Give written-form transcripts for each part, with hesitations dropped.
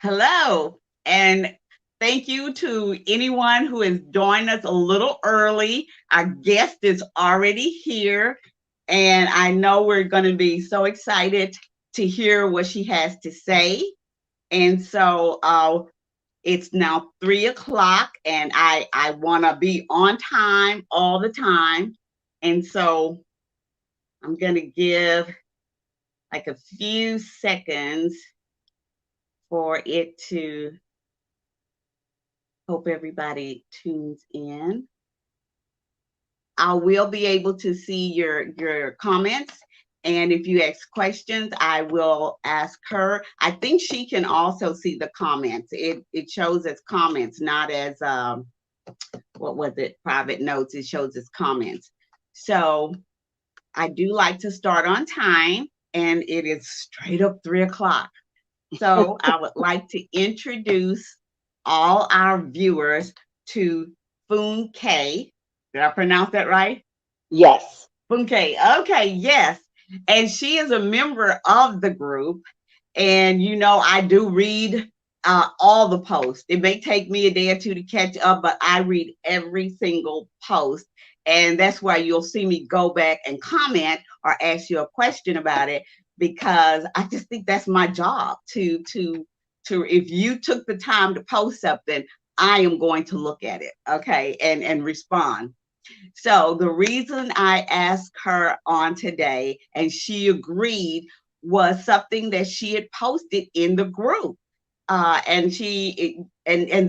Hello, and thank you to anyone who has joined us a little early. Our guest is already here, and I know we're going to be so excited to hear what she has to say. And so it's now 3 o'clock, and I want to be on time all the time. And so I'm going to give like a few seconds for it to hope everybody tunes in. I will be able to see your comments. And if you ask questions, I will ask her. I think she can also see the comments. It shows as comments, not as what was it, private notes. It shows as comments. So I do like to start on time, and it is straight up 3 o'clock. So I would like to introduce all our viewers to Foon K. Did I pronounce that right? Yes. Foon K. Okay, yes. And she is a member of the group. And I do read all the posts. It may take me a day or two to catch up, but I read every single post. And that's why you'll see me go back and comment or ask you a question about it, because I just think that's my job to if you took the time to post something, I am going to look at it, okay, and respond. So the reason I asked her on today and she agreed was something that she had posted in the group. And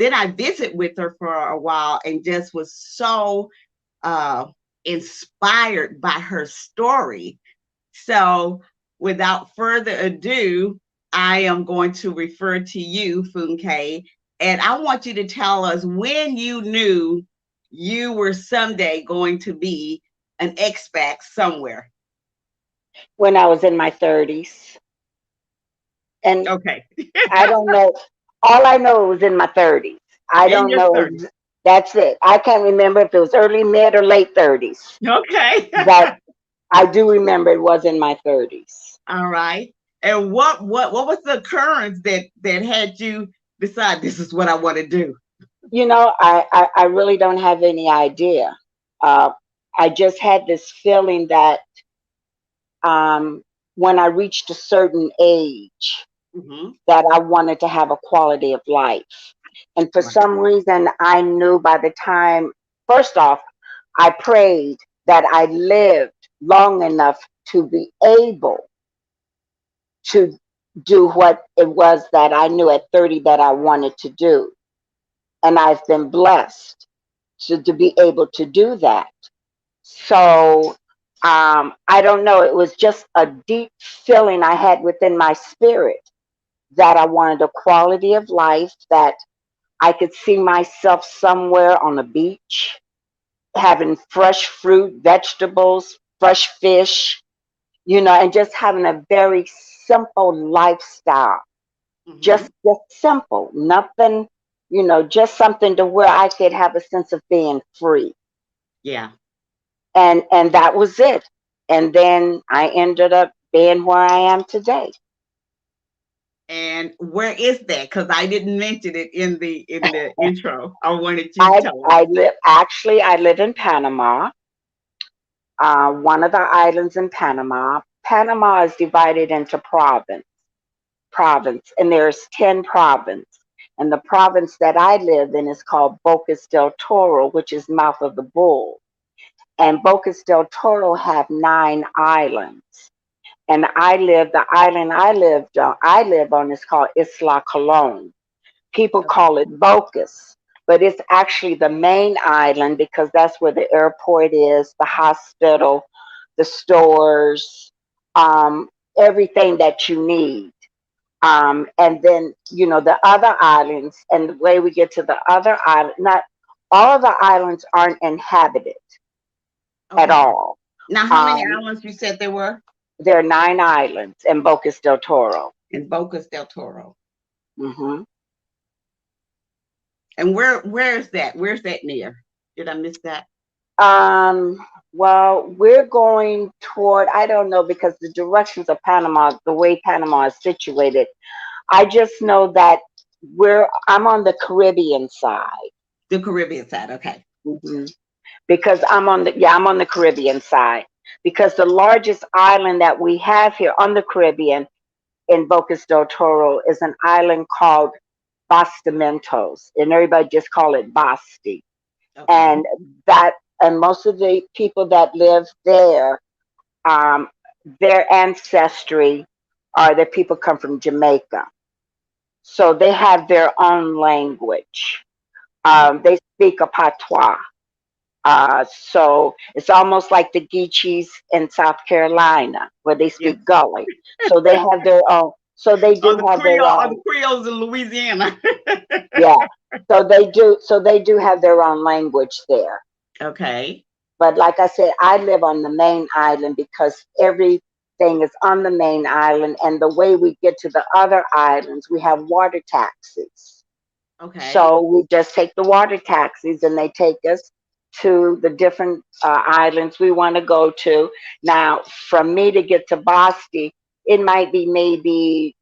then I visit with her for a while and just was so uh, inspired by her story. So without further ado, I am going to refer to you, Funke, and I want you to tell us when you knew you were someday going to be an expat somewhere. When I was in my 30s. And Okay. I don't know. All I know it was in my 30s. I In don't your know. 30s. That's it. I can't remember if it was early, mid, or late 30s. Okay. But I do remember it was in my 30s. All right. And what was the occurrence that had you decide this is what I want to do? I really don't have any idea. Uh, I just had this feeling that when I reached a certain age, Hmm. that I wanted to have a quality of life. And for Right. some reason, I knew by the time, first off, I prayed that I lived long enough to be able to do what it was that I knew at 30 that I wanted to do. And I've been blessed to be able to do that. So I don't know. It was just a deep feeling I had within my spirit that I wanted a quality of life, that I could see myself somewhere on the beach having fresh fruit, vegetables, fresh fish, and just having a very simple lifestyle. Hmm. Just simple, nothing, just something to where I could have a sense of being free. Yeah. And that was it. And then I ended up being where I am today. And where is that? Because I didn't mention it in the intro. I wanted you to I tell us. I live I live in Panama, one of the islands in Panama. Panama is divided into province, and there's 10 province. And the province that I live in is called Bocas del Toro, which is mouth of the bull. And Bocas del Toro have 9 islands. And the island I live on is called Isla Colon. People call it Bocas, but it's actually the main island because that's where the airport is, the hospital, the stores, um, everything that you need. And then, the other islands, and the way we get to the other island, not all of the islands aren't inhabited at Okay. all. Now, how many Um, islands you said there were there are 9 islands in Bocas del Toro. in Bocas del Toro? Hmm. And where is that? Where's that near? Did I miss that? Um, well, we're going toward, I don't know, because the directions of Panama, the way Panama is situated, I just know that I'm on the Caribbean side. The Caribbean side. Okay. Hmm. Because I'm on the Caribbean side. Because the largest island that we have here on the Caribbean in Bocas del Toro is an island called Bastimentos, and everybody just call it Basti. Okay. And that and most of the people that live there, um, their ancestry are the people come from Jamaica, so they have their own language. Okay. They speak a patois. So it's almost like the Geechees in South Carolina, where they Yes. speak Gully. So they have their own. So they Or do the have their Creole, or own. the Creoles in Louisiana. Yeah. So they do. So they do have their own language there. Okay. But like I said, I live on the main island because everything is on the main island, and the way we get to the other islands, we have water taxis. Okay. So we just take the water taxis and they take us to the different islands we want to go to. Now, from me to get to Basti, it might be maybe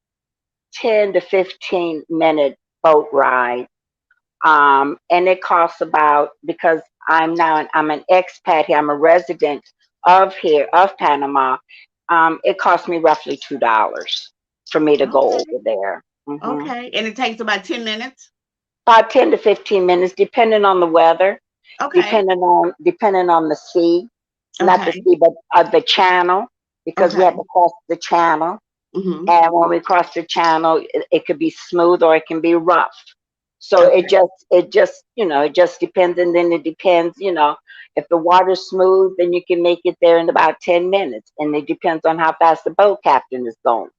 10 to 15-minute boat ride. And it costs about, because I'm an expat here, I'm a resident of Panama. It cost me roughly $2 for me to go Okay. over there. Okay. And it takes about 10 minutes. About 10 to 15 minutes, depending on the weather, Okay. depending on the sea, not the Okay. sea, but the channel, because we have Okay. to cross the channel. Mm-hmm. And when we cross the channel, it could be smooth or it can be rough. So Okay. it just depends. And then it depends, if the water's smooth, then you can make it there in about 10 minutes. And it depends on how fast the boat captain is going,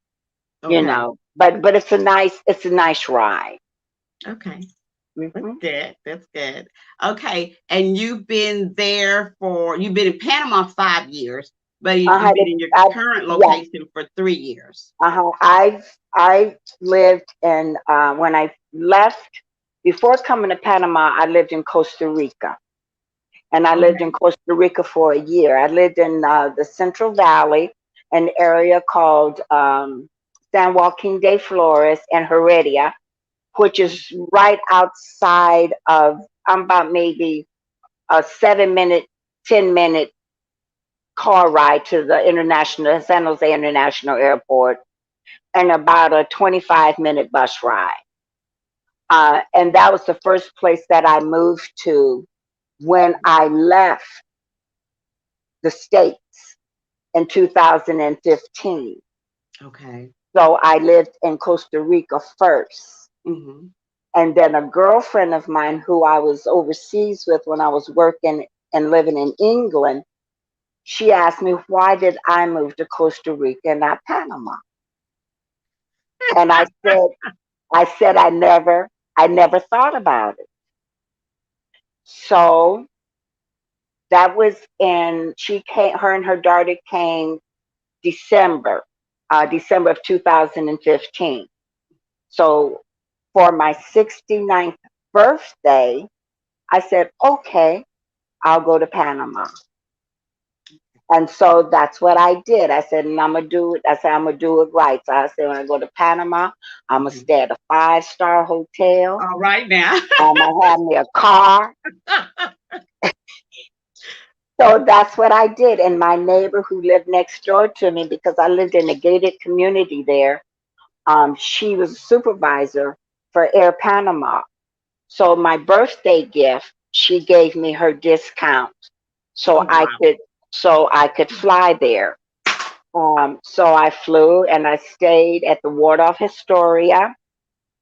Okay. but it's a nice ride. Okay. That's Hmm. good. That's good. Okay. And you've been in Panama 5 years, but I you've had been it. in your I current Yeah. location for 3 years. I lived in when I left before coming to Panama. I lived in Costa Rica, and I lived in Okay. Costa Rica for a year. I lived in the Central Valley, an area called San Joaquin de Flores and Heredia, which is right outside of. I'm about maybe a 7 minute, 10 minute car ride to the international San Jose International Airport, and about a 25-minute bus ride. And that was the first place that I moved to when I left the States in 2015. Okay. So I lived in Costa Rica first. Mm-hmm. And then a girlfriend of mine who I was overseas with when I was working and living in England, she asked me, why did I move to Costa Rica and not Panama? And I said, I never thought about it. So that was her and her daughter came December, December of 2015. So for my 69th birthday, I said, okay, I'll go to Panama. And so that's what I did. I said, and I'm gonna do it. I said, I'm gonna do it right. So I said, when I go to Panama, I'm gonna Mm-hmm. stay at a 5-star hotel. All right now. I'm gonna have me a car. So that's what I did. And my neighbor who lived next door to me, because I lived in a gated community there, she was a supervisor for Air Panama. So my birthday gift, she gave me her discount so Oh I wow. could fly there. So I flew and I stayed at the Waldorf Astoria.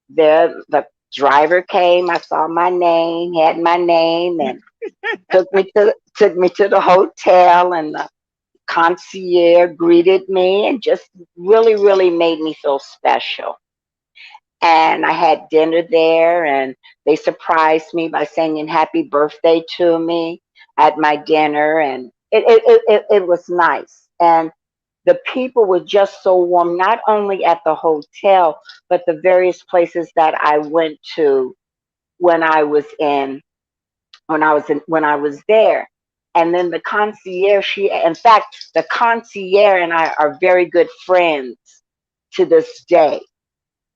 There, the driver came. I saw my name, had my name, and took me to the hotel, and the concierge greeted me and just really, really made me feel special. And I had dinner there, and they surprised me by singing happy birthday to me at my dinner, and it was nice. And the people were just so warm, not only at the hotel, but the various places that I went to when I was in when I was there. And then the concierge, in fact, the concierge and I are very good friends to this day.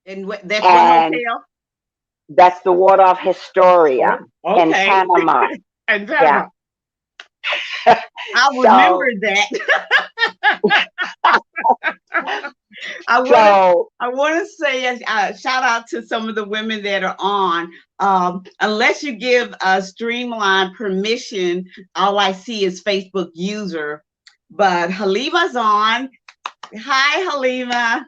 And that's what And hotel? That's the water of Historia Oh, in okay. Panama. And Yeah. Panama. I'll remember So, that. I want to so I want to say a shout out to some of the women that are on. Unless you give Streamline permission, all I see is Facebook user. But Halima's on. Hi, Halima.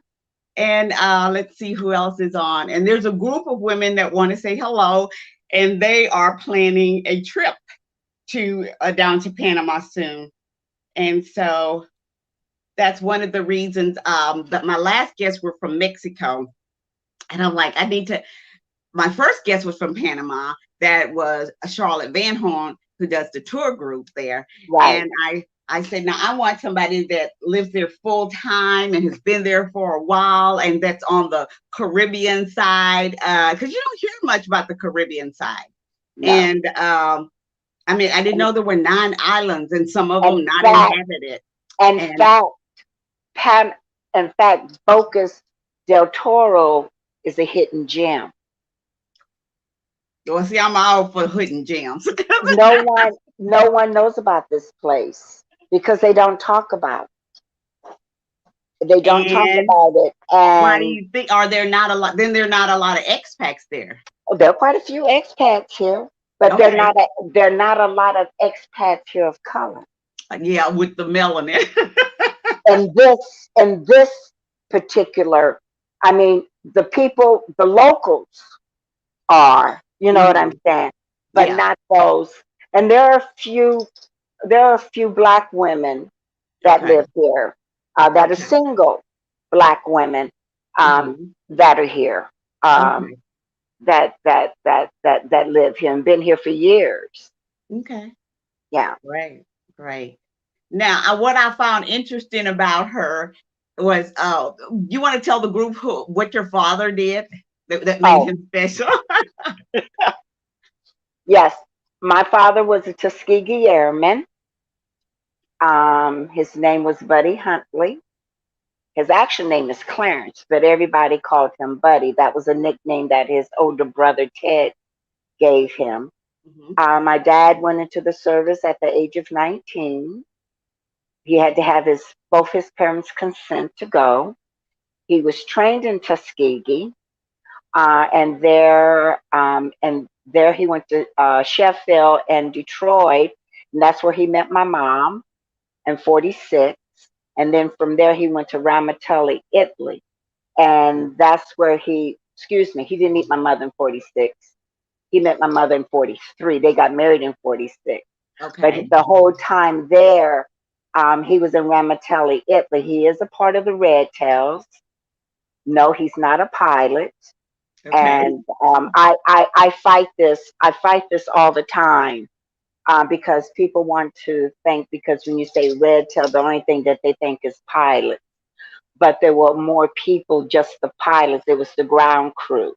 And let's see who else is on. And there's a group of women that want to say hello, and they are planning a trip to down to Panama soon. And so that's one of the reasons that my last guests were from Mexico. And I'm like, I need to. My first guest was from Panama. That was Charlotte Van Horn, who does the tour group there. right. And I said, now I want somebody that lives there full time and has been there for a while, and that's on the Caribbean side, because you don't hear much about the Caribbean side. No. And I mean, I didn't know there were 9 islands, and some of In them not fact, inhabited. in And fact, Pan, in fact, Bocas del Toro is a hidden gem. well, see, I'm all for hidden gems. No one knows about this place because they don't talk about it. They don't talk And about it. why do And you think? Are there not a lot? Then there are not a lot of expats there. there are quite a few expats here, but Okay. they're not a lot of expats here of color. Yeah, with the melanin. And this particular, I mean, the people, the locals are, you know what I'm Mhm. saying, but Yeah. not those. And there are a few black women that Okay. live here, that are Okay. single black women, Hmm. that are here, um, Okay. that live here and been here for years. Okay. Yeah. Great. Great. Now, what I found interesting about her was, you want to tell the group what your father did that made Oh, him special? yes. My father was a Tuskegee Airman. His name was Buddy Huntley. His actual name is Clarence, but everybody called him Buddy. That was a nickname that his older brother Ted gave him. Hmm. My dad went into the service at the age of 19. He had to have both his parents' consent to go. He was trained in Tuskegee, and there he went to Sheffield and Detroit, and that's where he met my mom in '46. And then from there he went to Ramatelli, Italy, and that's where he didn't meet my mother in '46. He met my mother in '43. They got married in '46. But Okay. the whole time there, he was in Ramatelli, Italy. He is a part of the Red Tails. No, he's not a pilot. Okay. And I fight this. I fight this all the time, because people want to think, because when you say Red Tail, the only thing that they think is pilot. But there were more people, just the pilots. It was the ground crew.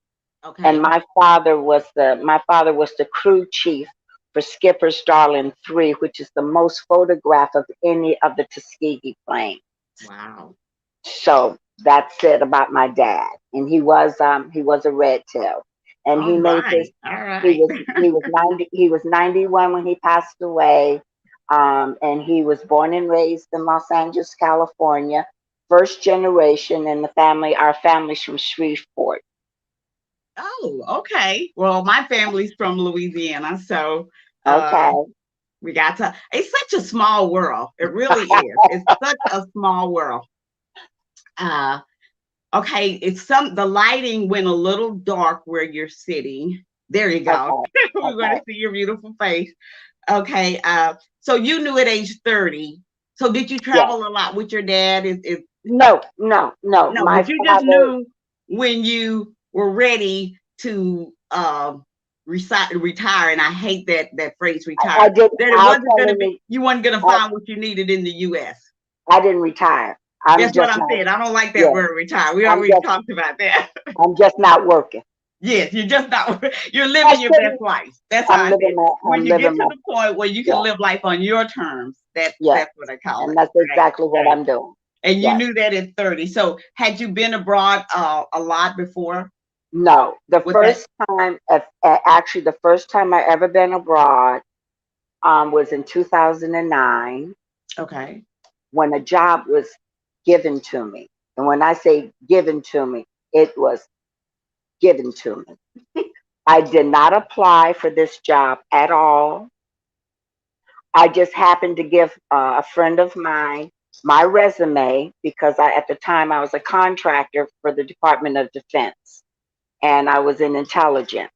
And Okay. my father was the crew chief for Skipper's Darling 3, which is the most photograph of any of the Tuskegee planes. Wow. So that's it about my dad. And he was a red tail. And All he made his right. All he right. was he was 91 when he passed away. And he was born and raised in Los Angeles, California, first generation in the family. Our family's from Shreveport. Oh, okay. Well, my family's from Louisiana, so Okay. we got to. It's such a small world. It really is. It's such a small world. Uh, okay. The lighting went a little dark where you're sitting. There you go. Okay. We're going Okay. to see your beautiful face. Okay. So you knew at age 30. So did you Yes. travel a lot with your dad? No, no, no. No, My but you just father, knew when you were ready to retire, and I hate that phrase I retire. did. That it I'll wasn't tell going to you, be, you weren't going to I, find what you needed in the U.S. I didn't retire. I'm That's what just I'm not. saying. I don't like that Yeah. word retire. We I'm already just. talked about that. I'm just not working. Yes, you're just not. You're I living your best shouldn't. life. That's how I said. When I'm you get living to my. the point where you can Yeah. live life on your terms, Yeah. that's what I call And it. that's Right. exactly what Right. I'm doing. And you Yes. knew that at 30. So had you been abroad a lot before? No, the Was that first time, actually, the first time I ever been abroad was in 2009 okay? when a job was given to me. And when I say given to me, it was given to me. I did not apply for this job at all. I just happened to give a friend of mine my resume because at the time I was a contractor for the Department of Defense and I was in intelligence.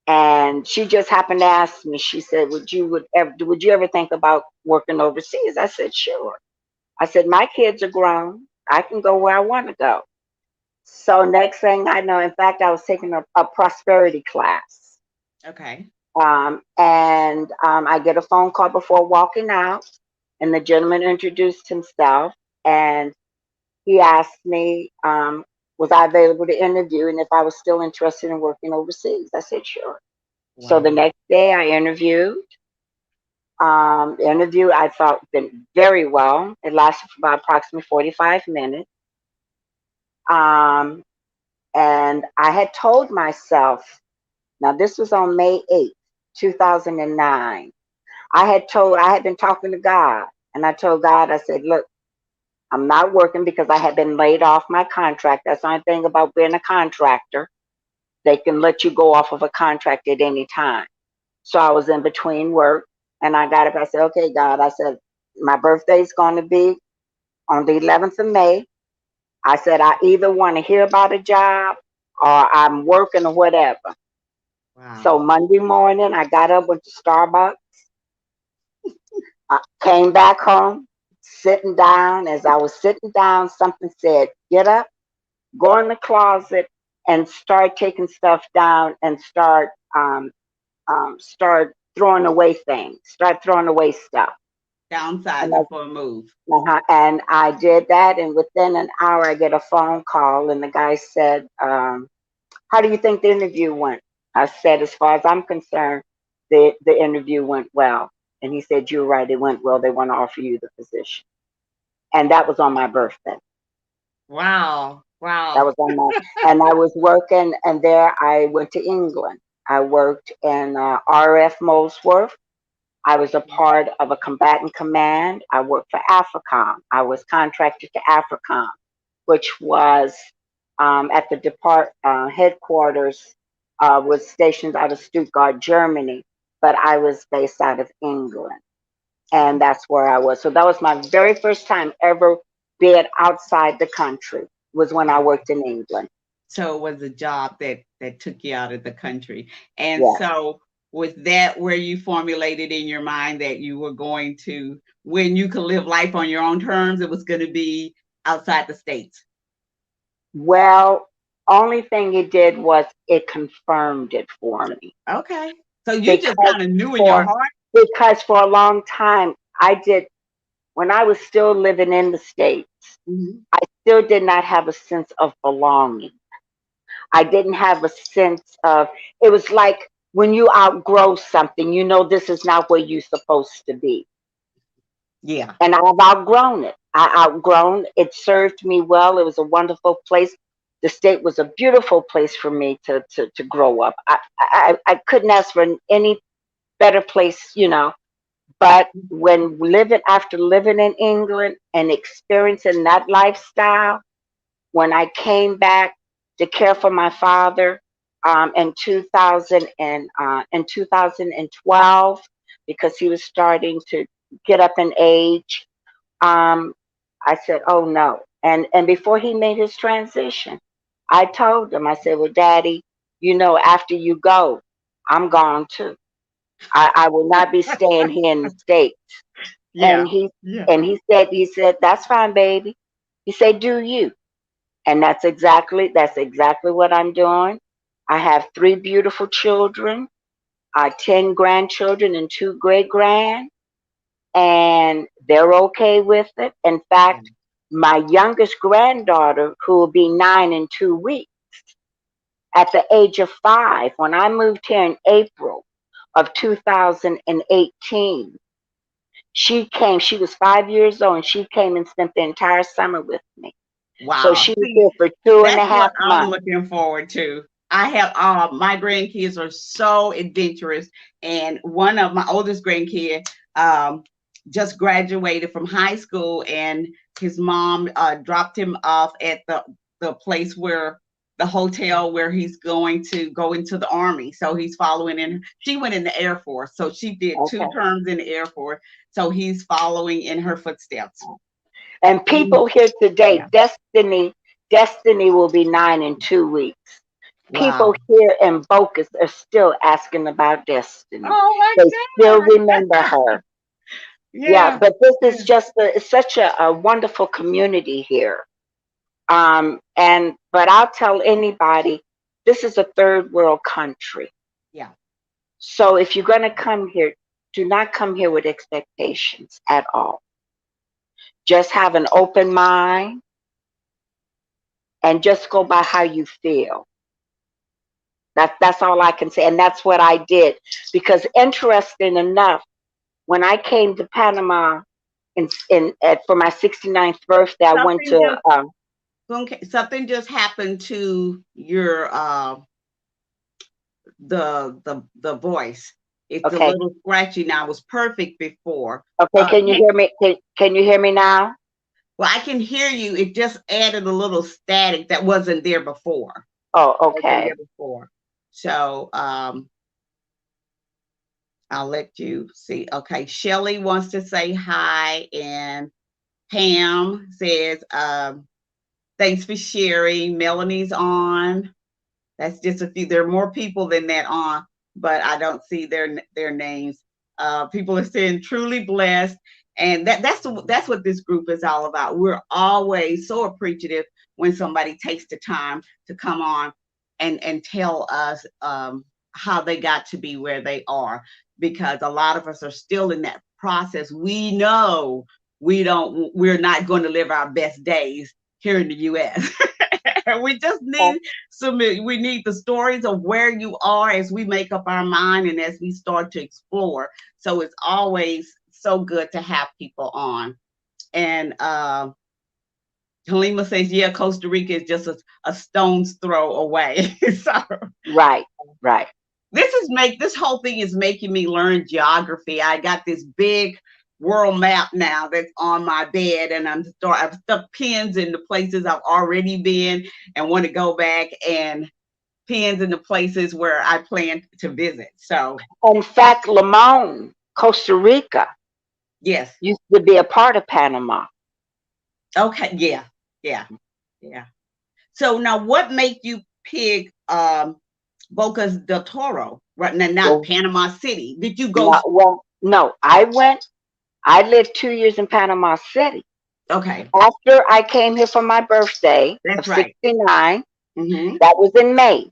And she just happened to ask me. She said, would you ever think about working overseas?" I said, "Sure." I said, "My kids are grown. I can go where I want to go." So next thing I know, in fact, I was taking a prosperity class. Okay. I get a phone call before walking out, and the gentleman introduced himself, and he asked me, was I available to interview, and if I was still interested in working overseas. I said, "Sure." So the Wow. next day I interviewed. The interview I thought went very well. It lasted for about approximately 45 minutes. Um, and I had told myself, now this was on May 8th, 2009. I had been talking to God, and I told God, I said, "Look, I'm not working because I had been laid off my contract. That's the only thing about being a contractor. They can let you go off of a contract at any time." So I was in between work, and I got up. I said, "Okay, God," I said, "my birthday's going to be on the 11th of May. I said, I either want to hear about a job or I'm working or whatever." So Wow. Monday morning, I got up, went to Starbucks, I came back home, sitting down. As I was sitting down, something said, "Get up, go in the closet, and start taking stuff down and start throwing away things, start throwing away stuff." And Downsizing for a move. and I did that, and within an hour, I get a phone call, and the guy said, "How do you think the interview went?" I said, "As far as I'm concerned, the interview went well." And he said, "You're right, it went well. They want to offer you the position." And that was on my birthday. Wow. That Wow. was on my, and I was working, and there I went to England. I worked in RF Molesworth. I was a part of a combatant command. I worked for AFRICOM. I was contracted to AFRICOM, which was at the depart headquarters, was stationed out of Stuttgart, Germany, but I was based out of England, and that's where I was. So that was my very first time ever being outside the country. Was when I Wow. worked in England. So it was a job that took you out of the country. And Yes. so was that where you formulated in your mind that you were going to, when you could live life on your own terms, it was going to be outside the States? Well, only thing it did was it confirmed it for me Okay. So you just because kind of knew in your for heart. for a long time I did, when I was still living in the States, Mhm. I still did not have a sense of belonging. I didn't have a sense of, it was like when you outgrow something, you know this is not where you're supposed to be. Yeah. And I've outgrown it. I outgrown it. Served me well. It was a wonderful place. The state was a beautiful place for me to grow up. I couldn't ask for any better place, you know. But when living, after living in England and experiencing that lifestyle, when I came back to care for my father in 2012, because he was starting to get up in age, um, I said, "Oh no!" And before he made his transition, I told him, I said, "Well, Daddy, you know, after you go, I'm gone too. I will not be staying here in the States." And Yeah. Yeah. he said, "That's fine, baby." He said, "Do you?" And that's exactly what I'm doing. I have three beautiful children, 10 grandchildren, and two great grand, and they're okay with it. In Yeah. fact, my youngest granddaughter, who will be 9 in 2 weeks, at the age of 5, when I moved here in April of 2018, she was 5 years old, and she came and spent the entire summer with me. So Wow. she was See, here for two and that's a what half I'm months. looking forward to. I have my grandkids are so adventurous, and one of my oldest grandkid um, just graduated from high school, and his mom dropped him off at the place where the hotel where he's going to go into the army. So he's following in. She went in the Air Force, so she did two Okay. terms in the Air Force. So he's following in her footsteps. And Mm, people here today, yeah. Destiny will be 9 in 2 weeks. People Wow. here in Bocas are still asking about Destiny. Oh my They still God. remember her. Yeah, Yeah. but this is Yeah. just it's such a wonderful community here. And but I'll tell anybody, this is a third world country. Yeah. So if you're going to come here, do not come here with expectations at all. Just have an open mind and just go by how you feel. That's all I can say, and that's what I did. Because interesting enough, when I came to Panama for my 69th birthday, I went Something to just okay, something just happened to your the voice. It's a okay, little scratchy now. It was perfect before. okay. Can you Hey, hear me? Can you hear me now? well, I can hear you. It just added a little static that wasn't there before. Oh, Wasn't okay. there before. So I'll let you see. Okay, Shelly wants to say hi, and Pam says, thanks for sharing. Melanie's on. That's just a few. There are more people than that on, but I don't see their names. People are saying truly blessed, and that's what this group is all about. We're always so appreciative when somebody takes the time to come on and tell us how they got to be where they are, because a lot of us are still in that process. We know we're not going to live our best days here in the U.S. We just need we need the stories of where you are as we make up our mind and as we start to explore. So it's always so good to have people on. And Halima says, yeah, Costa Rica is just a stone's throw away. So Right, right. this whole thing is making me learn geography. I got this big world map now that's on my bed, and I've stuck pins in the places I've already been and want to go back, and pins in the places where I plan to visit. So In fact, Limon, Costa Rica, yes. used to be a part of Panama. Okay. Yeah. Yeah. Yeah. So now what made you pick Bocas del Toro, right now, not Well, Panama City? Did you go? no, well, no, I lived 2 years in Panama City. Okay. After I came here for my birthday That's of right. 69, Mm-hmm. that was in May.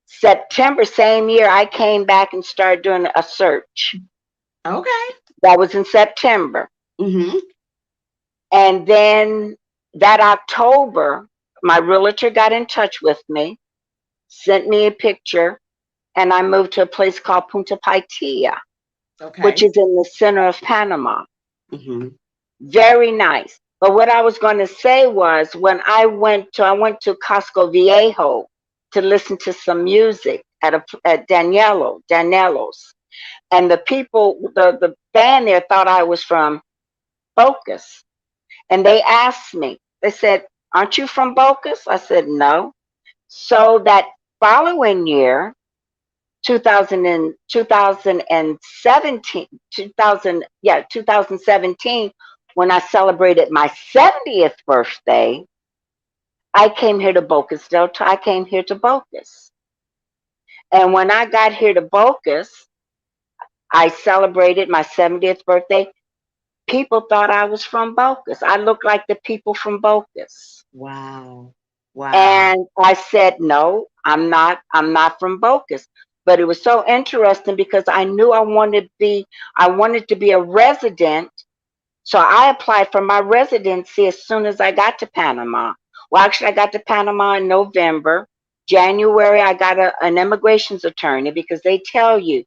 September, same year, I came back and started doing a search. Okay. That was in September. Mm-hmm. And then that October, my realtor got in touch with me, sent me a picture, and I moved to a place called Punta Paitilla, which Okay. is in the center of Panama. Mm-hmm. Very nice. But what I was going to say was when I went to Casco Viejo to listen to some music at Danielo's, and the people, the band there thought I was from Focus, and they asked me. They said, "Aren't you from Focus?" I said, "No." So that following year, 2017, 2017, when I celebrated my 70th birthday, I came here to Bocas Delta. I came here to Bocas. And when I got here to Bocas, I celebrated my 70th birthday. People thought I was from Bocas. I looked like the people from Bocas. Wow. Wow. And I said, no, I'm not from Bocas. But it was so interesting because I knew I wanted to be a resident. So I applied for my residency as soon as I got to Panama. Well, actually, I got to Panama in November. January, I got an immigrations attorney because they tell you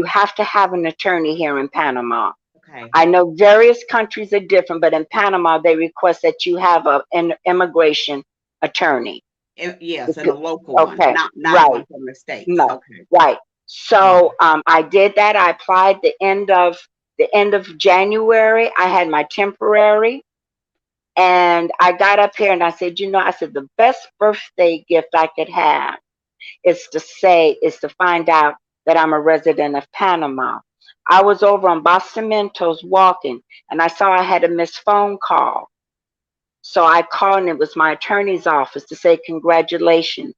have to have an attorney here in Panama. Okay. I know various countries are different, but in Panama, they request that you have an immigration attorney. Yes, and a local one, Okay, not right, one from the States. no, Okay. right. Mhm. So I did that. I applied the end of January. I had my temporary, and I got up here and I said, I said the best birthday gift I could have is to find out that I'm a resident of Panama. I was over on Bastamentos walking, and I saw I had a missed phone call. So I called, and it was my attorney's office to say, congratulations,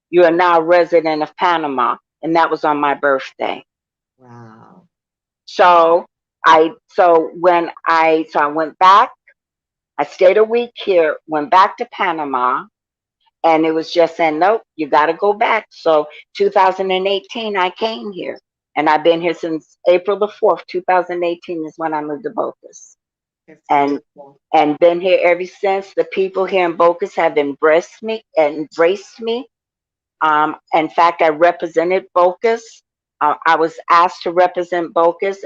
you are now a resident of Panama. And that was on my birthday. Wow. So I went back, I stayed a week here, went back to Panama, and it was just saying, nope, you got to go back. So 2018, I came here, and I've been here since April the 4th, 2018 is when I moved to Bocas, It's and beautiful. been here ever since. The people here in Bocas have embraced me. In fact, I represented Bocas. I was asked to represent Bocas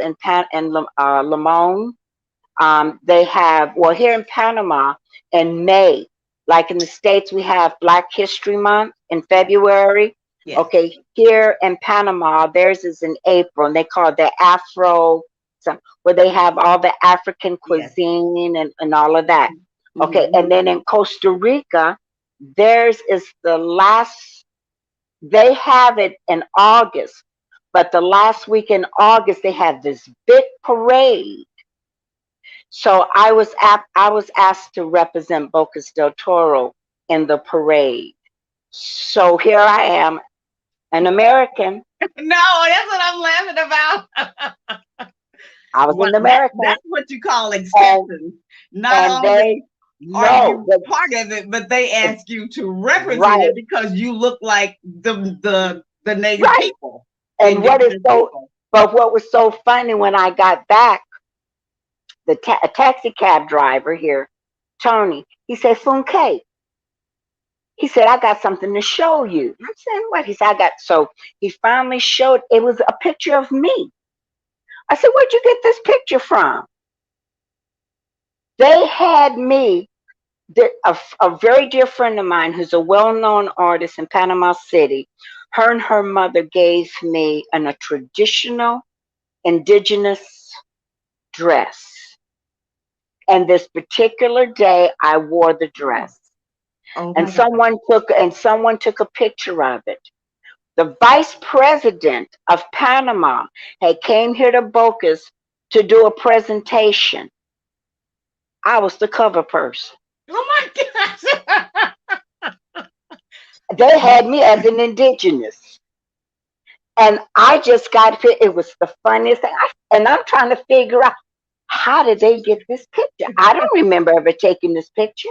and Limon. They have, well, here in Panama in May, like in the States, we have Black History Month in February. Yes. Okay, here in Panama, theirs is in April, and they call it the where they have all the African Yes. cuisine and all of that. Okay, Hmm. and then in Costa Rica, theirs is the last, they have it in August, but the last week in August, they have this big parade. So I was asked to represent Bocas del Toro in the parade. So here I am, an American. No, that's what I'm laughing about. I was Well, an American, that's what you call and acceptance. Not they only are know you that, part of it, but they ask you to represent right, it because you look like the native right. people, the And indigenous people. what was so funny when I got back, a taxi cab driver here, Tony, he said, Funke, he said, I got something to show you. I'm saying, what? He said, so he finally showed, it was a picture of me. I said, where'd you get this picture from? They had me, a very dear friend of mine who's a well-known artist in Panama City. Her and her mother gave me a traditional indigenous dress. And this particular day, I wore the Oh, dress. oh And my God. someone took a picture of it. The vice president of Panama had came here to Bocas to do a presentation. I was the cover person. Oh my gosh. They had me as an indigenous. And I just got it. Was the funniest thing. And I'm trying to figure out, how did they get this picture? I don't remember ever taking this picture,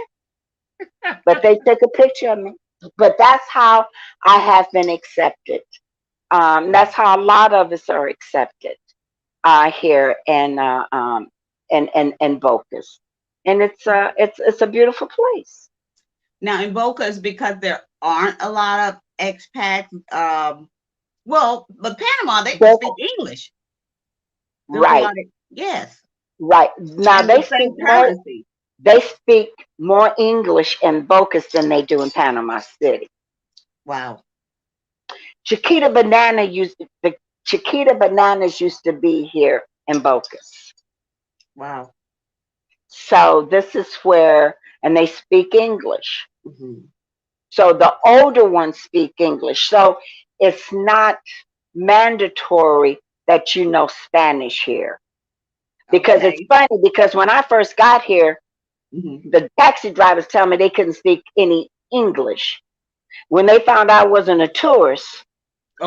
but they took a picture of me. But that's how I have been accepted. That's how a lot of us are accepted here in Bocas, and it's a beautiful place. Now in Boca's, because there aren't a lot of expats. Well, but Panama they They, speak English. There's a right, lot of yes, right. Now and the same currency. they speak more English in Bocas than they do in Panama City. Wow, Chiquita banana used the Chiquita bananas used to be here in Bocas. wow. So this is where, and they speak English. Hmm. So the older ones speak English. So it's not mandatory that you know Spanish here. Because it's Okay. funny, because when I first got here, Hmm. the taxi drivers tell me they couldn't speak any English. When they found I wasn't a tourist,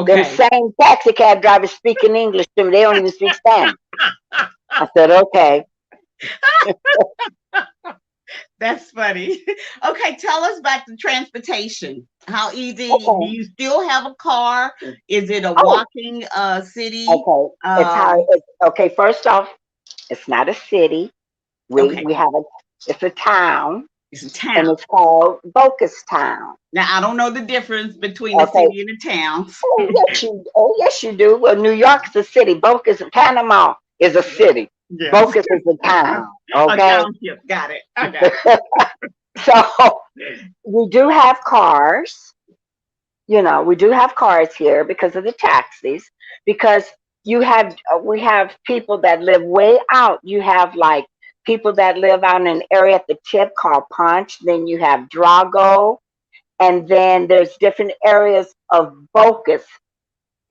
them Okay. same taxi cab drivers speaking English to me, they don't even speak Spanish. I said, okay. That's funny. Okay, tell us about the transportation. How easy? Do Okay. you still have a car? Is it a Oh, walking city? okay. Okay. First off, it's not a city. We Okay, we have it's a town, it's a and town. it's called Bocas Town. Now I don't know the difference between the Okay. city and the towns. Oh yes, you do. Well, New York is a city. Bocas, Panama is a city. Yes. Bogus is a town. A Okay. township. Got it. I got So we do have cars. We do have cars here because of the taxis. Because we have people that live way out. You have like people that live out in an area at the tip called Punch. Then you have Drago, and then there's different areas of Bocas,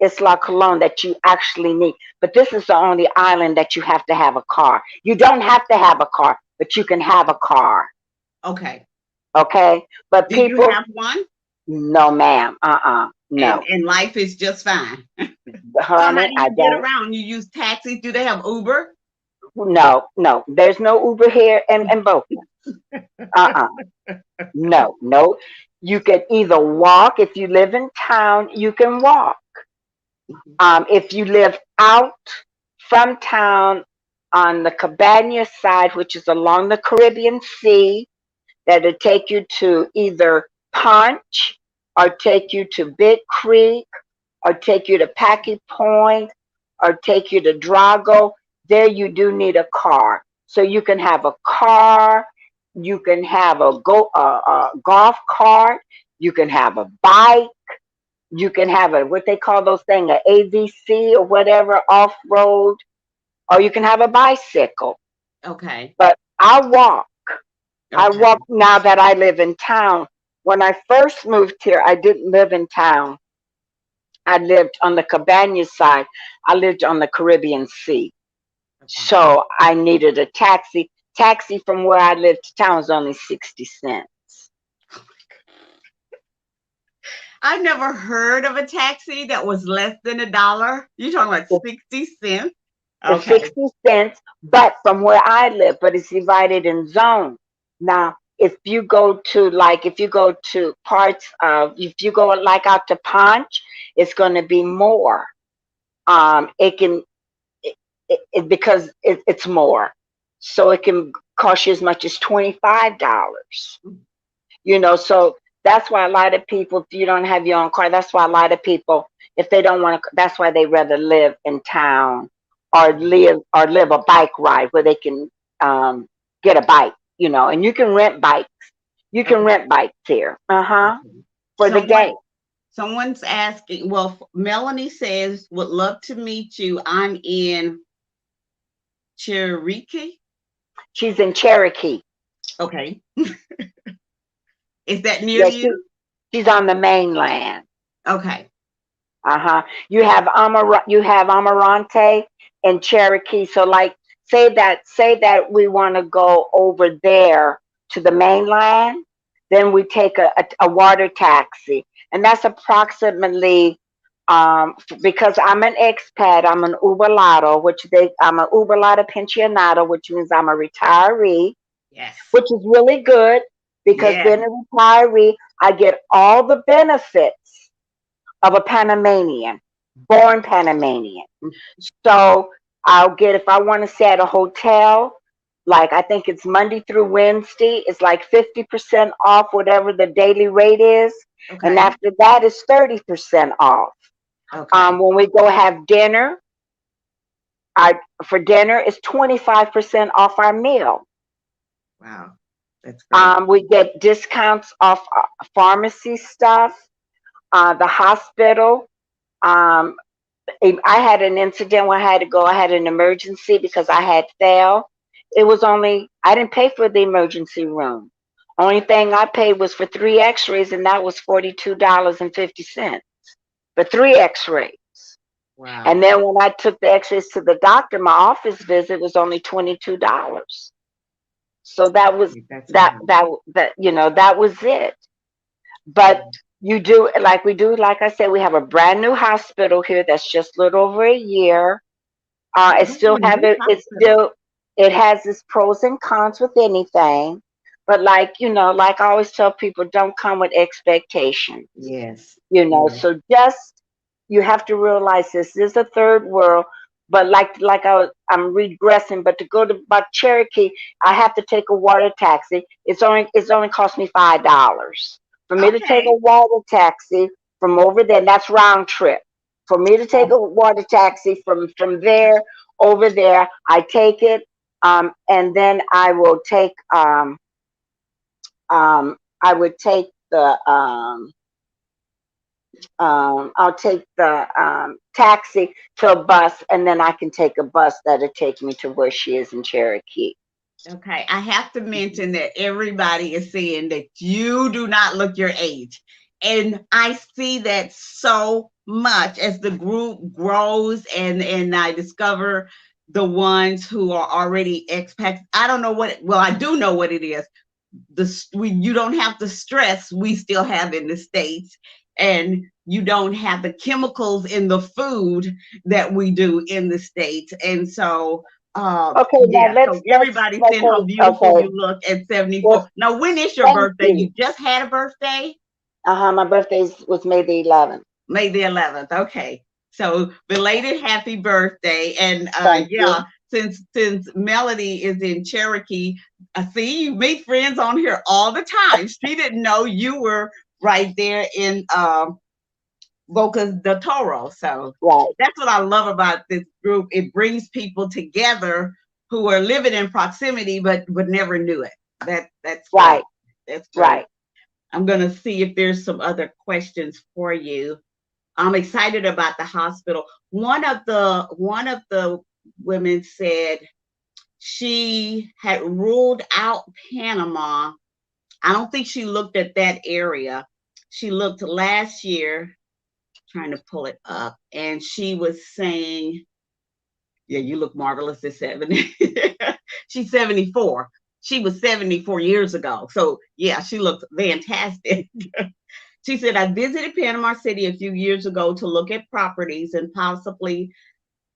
Isla Colon, that you actually need. But this is the only island that you have to have a car. You don't have to have a car, but you can have a car. Okay. Okay. But Do you people, have one? no, ma'am. And No, life is just fine. So how honey, do I you get don't. around? You use taxis? Do they have Uber? No, no. There's no Uber here in Boca. Uh-uh. No, no. You can either walk. If you live in town, you can walk. If you live out from town on the Cabana side, which is along the Caribbean Sea, that'll take you to either Punch or take you to Big Creek or take you to Packy Point or take you to Drago. There you do need a car. So you can have a car, you can have a golf cart, you can have a bike, you can have a what they call those things, a AVC or whatever, off road, or you can have a bicycle. Okay. But I walk. I Okay. walk now that I live in town. When I first moved here, I didn't live in town. I lived on the Cabana side. I lived on the Caribbean Sea. Okay. So I needed a taxi. Taxi from where I lived to town was only 60 cents. I've never heard of a taxi that was less than $1. You're talking about 60 cents? It's Okay. 60 cents, but from where I live, but it's divided in zones. Now, if you go to parts of, if you go like out to Punch, it's going to be more. It can, because it's more. So it can cost you as much as $25. So that's why a lot of people, if you don't have your own car, that's why a lot of people, if they don't want to, that's why they rather live in town or live a bike ride where they can get a bike, and you can rent bikes. You can Okay. rent bikes here. Okay. For the Someone day. someone's asking, well, Melanie says, would love to meet you. I'm in Cherokee. She's in Cherokee. Okay. Is that near Yeah, you? she's on the mainland. Okay. You have Amarante and Cherokee. So like say that we want to go over there to the mainland, then we take a water taxi. And that's approximately because I'm an expat, I'm an Uberlado, I'm an Uberlado pensionado, which means I'm a retiree, Yes. which is really good because Yes. being a retiree, I get all the benefits of a Panamanian, born Panamanian. So I'll get, if I want to stay at a hotel, like I think it's Monday through Wednesday, it's like 50% off whatever the daily rate is. And Okay. after that, it's 30% off. Okay. When we go have dinner, I for dinner it's 25% off our meal. Wow. That's great. We get discounts off pharmacy stuff, the hospital. Um, I had an incident where I had to go. I had an emergency because I had fell. I didn't pay for the emergency room. Only thing I paid was for 3 X-rays, and that was $42.50 for 3 X-rays. And Wow. then when I took the X-rays to the doctor, my office visit was only $22. So that was That's that wow. that that that was it. But we do, like I said, we have a brand new hospital here that's just a little over a year. Oh, It that's still a have new it. hospital. It has its pros and cons with anything. But like I always tell people, don't come with expectations. Yes. Yes. So just you have to realize this is a third world. But I'm regressing. But to go to about Cherokee, I have to take a water taxi. It's only cost me $5 for me to take a Okay. water taxi from over there. And that's round trip. For me to take a water taxi from there over there. I take it, and then I will take. I would take the. I'll take the taxi to a bus, and then I can take a bus that'll take me to where she is in Cherokee. Okay, I have to mention that everybody is saying that you do not look your age. And I see that so much as the group grows and I discover the ones who are already expats. I don't know what, well, I do know what it is. You don't have the stress we still have in the States, and you don't have the chemicals in the food that we do in the States. And so Okay, now yeah, so everybody's saying how okay, beautiful okay. you look at 74. Well, Now, when is your thank birthday? you. You just had a birthday? My birthday was May the 11th. May the 11th. Okay. So belated happy birthday. And Thank yeah, you. since Melody is in Cherokee, I see you meet friends on here all the time. She didn't know you were right there in Boca del Toro. So Right, that's what I love about this group. It brings people together who are living in proximity but never knew it. That's great. right, That's great. right. I'm gonna see if there's some other questions for you. I'm excited about the hospital. One of the women said she had ruled out Panama. I don't think she looked at that area. She looked last year, trying to pull it up, and she was saying, yeah, you look marvelous at 70. She's 74. She was 74 years ago. So yeah, she looked fantastic. She said, I visited Panama City a few years ago to look at properties and possibly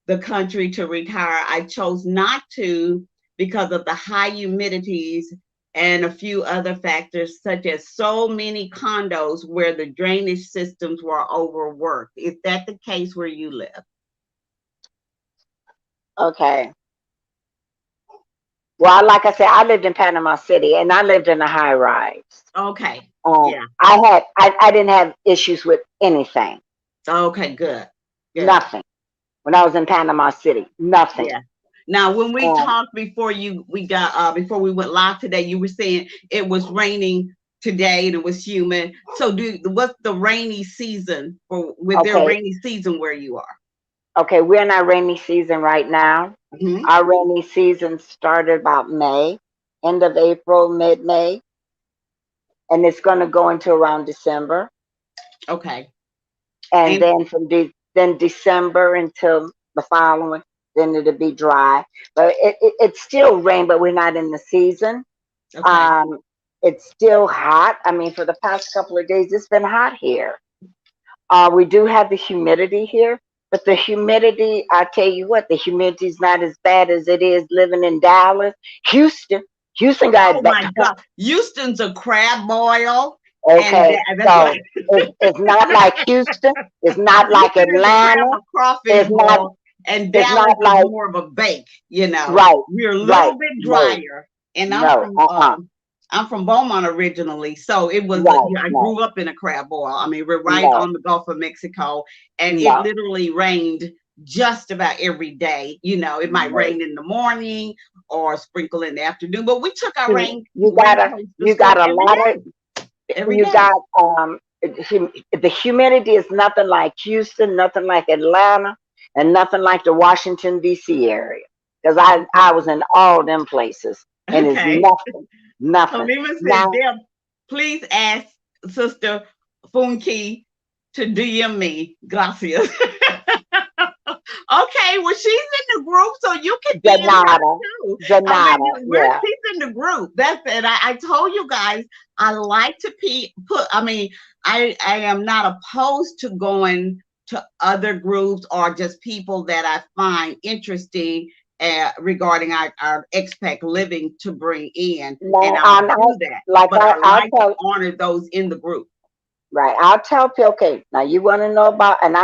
the country to retire. I chose not to because of the high humidities and a few other factors, such as so many condos where the drainage systems were overworked. Is that the case where you live? Okay. Well, like I said, I lived in Panama City, and I lived in a high rise. Okay. Yeah. I didn't have issues with anything, Okay, good. Good. nothing. When I was in Panama City, nothing. Yeah. Now, when we Um, talked before we went live today, you were saying it was raining today and it was humid. So what's the rainy season with their okay, rainy season where you are? okay, we're in our rainy season right now. Hmm. Our rainy season started about May, end of April, mid-May, and it's going to go into around December, Okay. and And then then December until the following, then it'll be dry. But it's still rain, but we're not in the season. okay. Um, it's still hot. I mean, for the past couple of days, it's been hot here. We do have the humidity here, but the humidity, I tell you what, the humidity is not as bad as it is living in Dallas, Houston. Houston got Oh my God. Houston's a crab boil. And okay. that's what So it's not like Houston. It's not like Houston is a crab Atlanta. or crawfish It's not. bowl, and It's Dallas not is like more of a bake. You know, right, we're a right. little bit No, drier, and no. I'm from Beaumont originally, so it was Right, I no, grew up in a crab boil. I mean, we're right no, on the Gulf of Mexico, and it no, literally rained just about every day. You know, it might no. rain in the morning or sprinkle in the afternoon, but we took our See, rain coats to you school got a every lot of day, every you day. got the humidity is nothing like Houston, nothing like Atlanta, and nothing like the Washington D.C. area. Because I was in all them places, and it's Okay. nothing, nothing. Anima said, Now, Deb, please ask Sister Funke to DM me. Gracias. Okay, well, she's in the group, so you can DM her Janata, too. I mean, Janata, yeah, she's in the group. That's it. I told you guys, I like to I mean, I am not opposed to going to other groups or just people that I find interesting regarding our expat living to bring in, and now, I'll do that. But I I'll like to tell. honor those in the group. Right. I'll tell people, okay, now you want to know about, and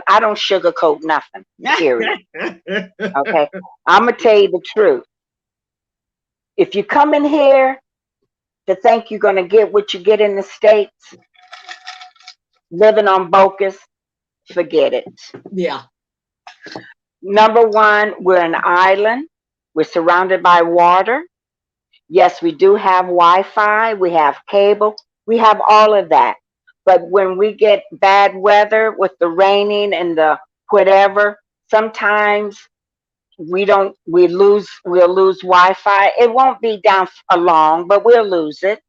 I don't sugarcoat nothing, period. Okay. I'm going to tell you the truth. If you come in here to think you're going to get what you get in the States, living on Bocas, forget it. Yeah. Number one, we're an island. We're surrounded by water. Yes, we do have Wi-Fi. We have cable. We have all of that. But when we get bad weather with the raining and the whatever, sometimes we'll lose Wi-Fi. It won't be down for long, but we'll lose it.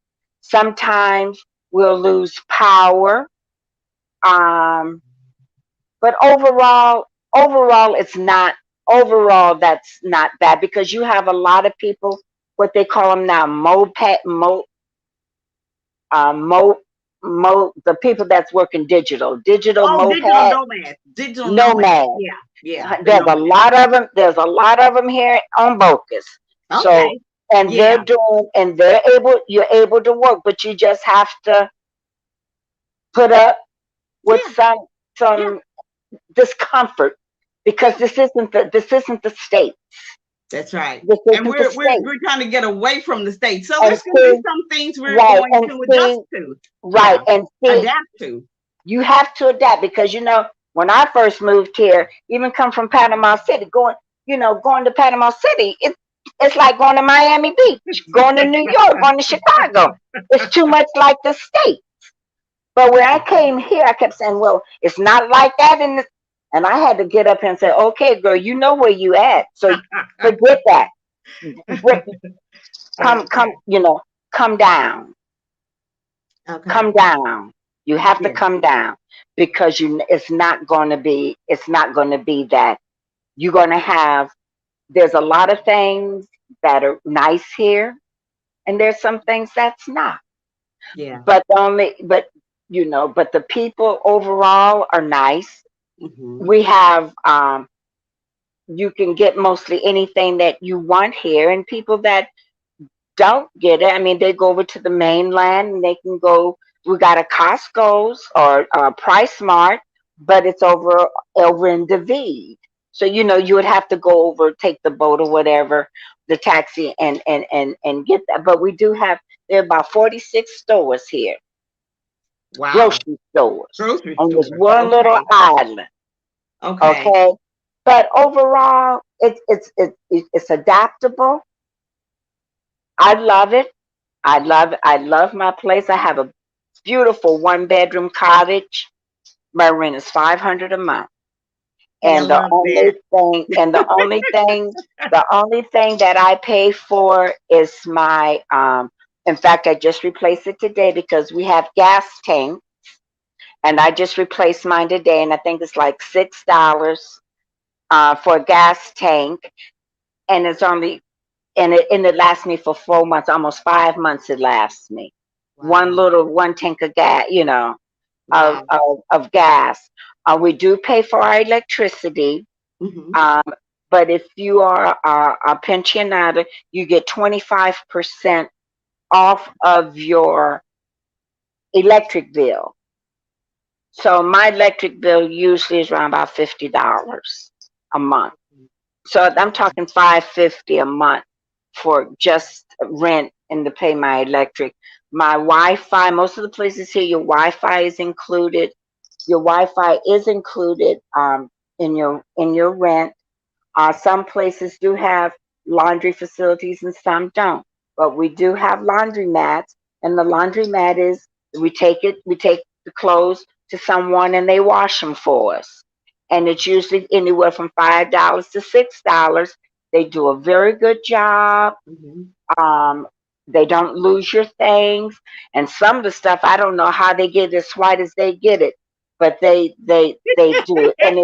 Sometimes we'll lose power. Um, but overall it's not overall that's not bad because you have a lot of people, what they call them now, mo the people that's working digital Oh, digital moped nomads. Digital nomads. nomad. Yeah, yeah, the There's a nomads. lot of them. There's a lot of them here on Bocus. So, Okay. and Yeah, they're able, you're able to work, but you just have to put up with yeah, yeah. some discomfort because this isn't the state. That's right. This And isn't the we're state. we're trying to get away from the state. So And there's going to be see, some things we're right, going to adjust to. right, Yeah, and see, adapt to. you have to adapt because when I first moved here, even come from Panama City, going to Panama City, it's like going to Miami Beach, going to New York, going to Chicago. It's too much like the state. But when I came here, I kept saying, "Well, it's not like that." And I had to get up and say, "Okay, girl, you know where you at, so forget that. Break- come, come down." Okay. Come down. You have to Yeah. come down because it's not going to be that. You're going to have, there's a lot of things that are nice here and there's some things that's not. Yeah. But but the people overall are nice. Hmm. We have, you can get mostly anything that you want here, and people that don't get it. I mean, they go over to the mainland and they can go. We got a Costco's or a Price Mart, but it's over in David. So you would have to go over, take the boat or whatever, the taxi, and get that. But we do have, there are about 46 stores here, Wow. grocery stores, Grocery on this stores. one little Okay. island. Okay. Okay, but overall, it's adaptable. I love it. I love my place. I have a beautiful one bedroom cottage. My rent is 500 a month. Hey, I And the love only that. thing and the only thing that I pay for is my in fact I just replaced it today because we have gas tank and I just replaced mine today and I think it's like $6 for a gas tank and it's only and it lasts me for 4 months, almost 5 months. It lasts me Wow. one tank of gas, Wow. of gas. We do pay for our electricity, Hmm. um, but if you are a pensionado, you get 25% off of your electric bill. So my electric bill usually is around about $50 a month. So I'm talking 550 a month for just rent and to pay my electric. My Wi-Fi, most of the places here, your Wi-Fi is included. Your Wi-Fi is included in your rent. Some places do have laundry facilities and some don't. But we do have laundromats, and the laundromat is we take the clothes to someone and they wash them for us. And it's usually anywhere from $5 to $6. They do a very good job. Hmm. Um, they don't lose your things, and some of the stuff I don't know how they get it as white as they get it, but they do, and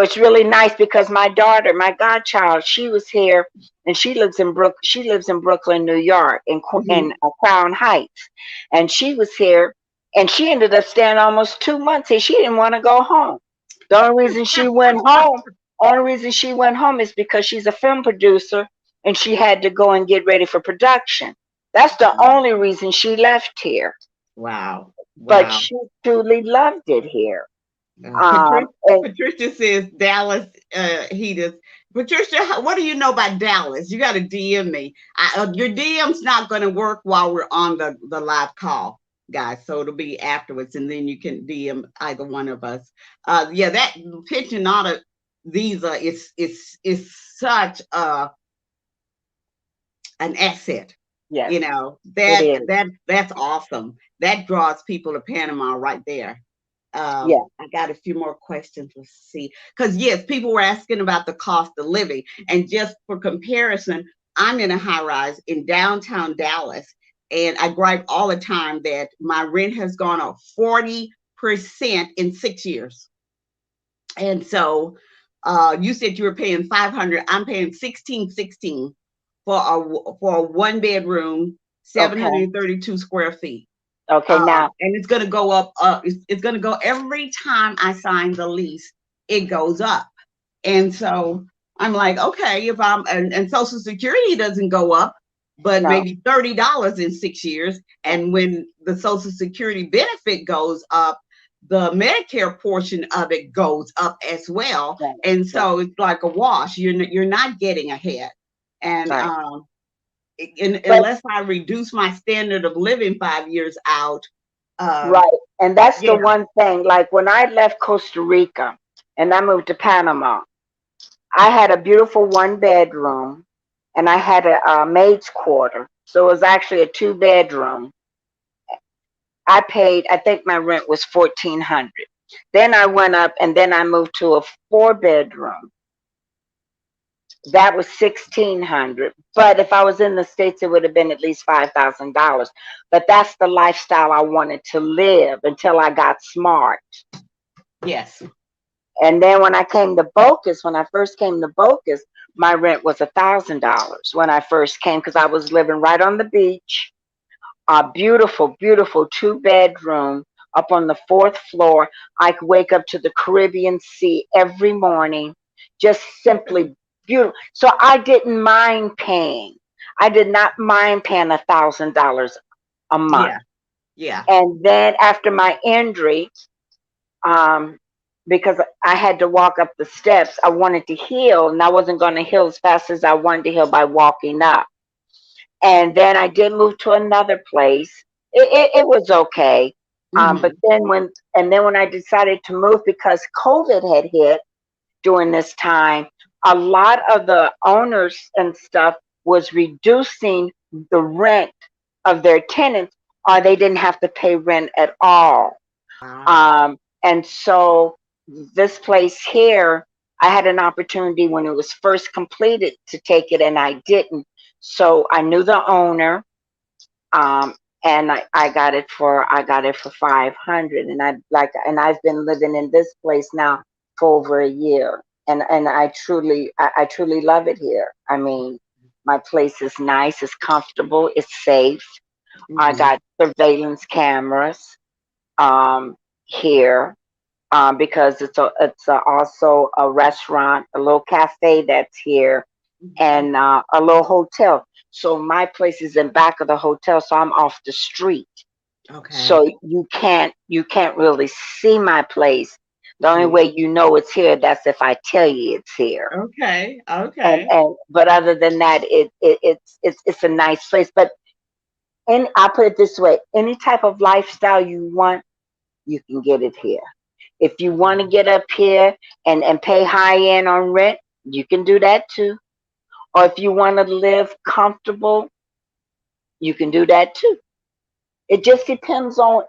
it's really nice because my daughter, my godchild, she was here, and she lives in Brooklyn, New York, Hmm. in Crown Heights, and she was here, and she ended up staying almost 2 months here. She didn't want to go home. The only reason she went home is because she's a film producer, and she had to go and get ready for production. That's the only reason she left here. Wow. But Wow. she truly loved it here. Patricia, And Patricia says Dallas heaters. Patricia, what do you know about Dallas? You got to DM me. Your DM's not going to work while we're on the live call. guys. So it'll be afterwards, and then you can DM either one of us. Yeah, that pensionata visa is such an asset. Yes, You know, it is. that's awesome. That draws people to Panama right there. Yeah. I got a few more questions. Let's see. Because yes, people were asking about the cost of living. And just for comparison, I'm in a high rise in downtown Dallas. And I gripe all the time that my rent has gone up 40% in 6 years. And so you said you were paying 500. I'm paying 1616 for a one bedroom, Okay. 732 square feet. Okay. Now, And it's going to go up. It's going to go every time I sign the lease. It goes up, and so I'm like, okay, if and Social Security doesn't go up, but no. maybe $30 in 6 years, Right. and when the Social Security benefit goes up, the Medicare portion of it goes up as well, Right. and Right. so it's like a wash. You're not getting ahead, and Right. But unless I reduce my standard of living 5 years out. right. Um, And that's the yeah, one thing. Like when I left Costa Rica and I moved to Panama, I had a beautiful one bedroom and I had a maid's quarter. So it was actually a two bedroom. I paid, I think my rent was 1400. Then I went up and then I moved to a four bedroom. That was 1600. But if I was in the States, it would have been at least $5,000. But that's the lifestyle I wanted to live until I got smart. yes. And then when I came to Bocas, when I first came to Bocas, my rent was $1,000 when I first came because I was living right on the beach. A beautiful, beautiful two bedroom up on the fourth floor. I could wake up to the Caribbean Sea every morning, just simply beautiful. So I didn't mind paying. I did not mind paying $1,000 a month. Yeah, yeah. And then after my injury, um, because I had to walk up the steps, I wanted to heal, and I wasn't going to heal as fast as I wanted to heal by walking up. And then I did move to another place. It was okay. But Hmm. then when I decided to move because COVID had hit during this time, a lot of the owners and stuff was reducing the rent of their tenants, or they didn't have to pay rent at all. Wow. And so this place here, I had an opportunity when it was first completed to take it, and I didn't. So I knew the owner, and I got it for 500, and I've been living in this place now for over a year, and I truly love it here. I mean, my place is nice, it's comfortable, it's safe. I Hmm. got surveillance cameras here because also a restaurant, a little cafe that's here, Hmm. and a little hotel. So my place is in back of the hotel, so I'm off the street. Okay. So you can't really see my place. The only Hmm. way you know it's here, that's if I tell you it's here. Okay. And Okay. and but other than that, it's a nice place. But I'll put it this way: any type of lifestyle you want, you can get it here. If you want to get up here and pay high end on rent, you can do that too. Or if you want to live comfortable, you can do that too. It just depends on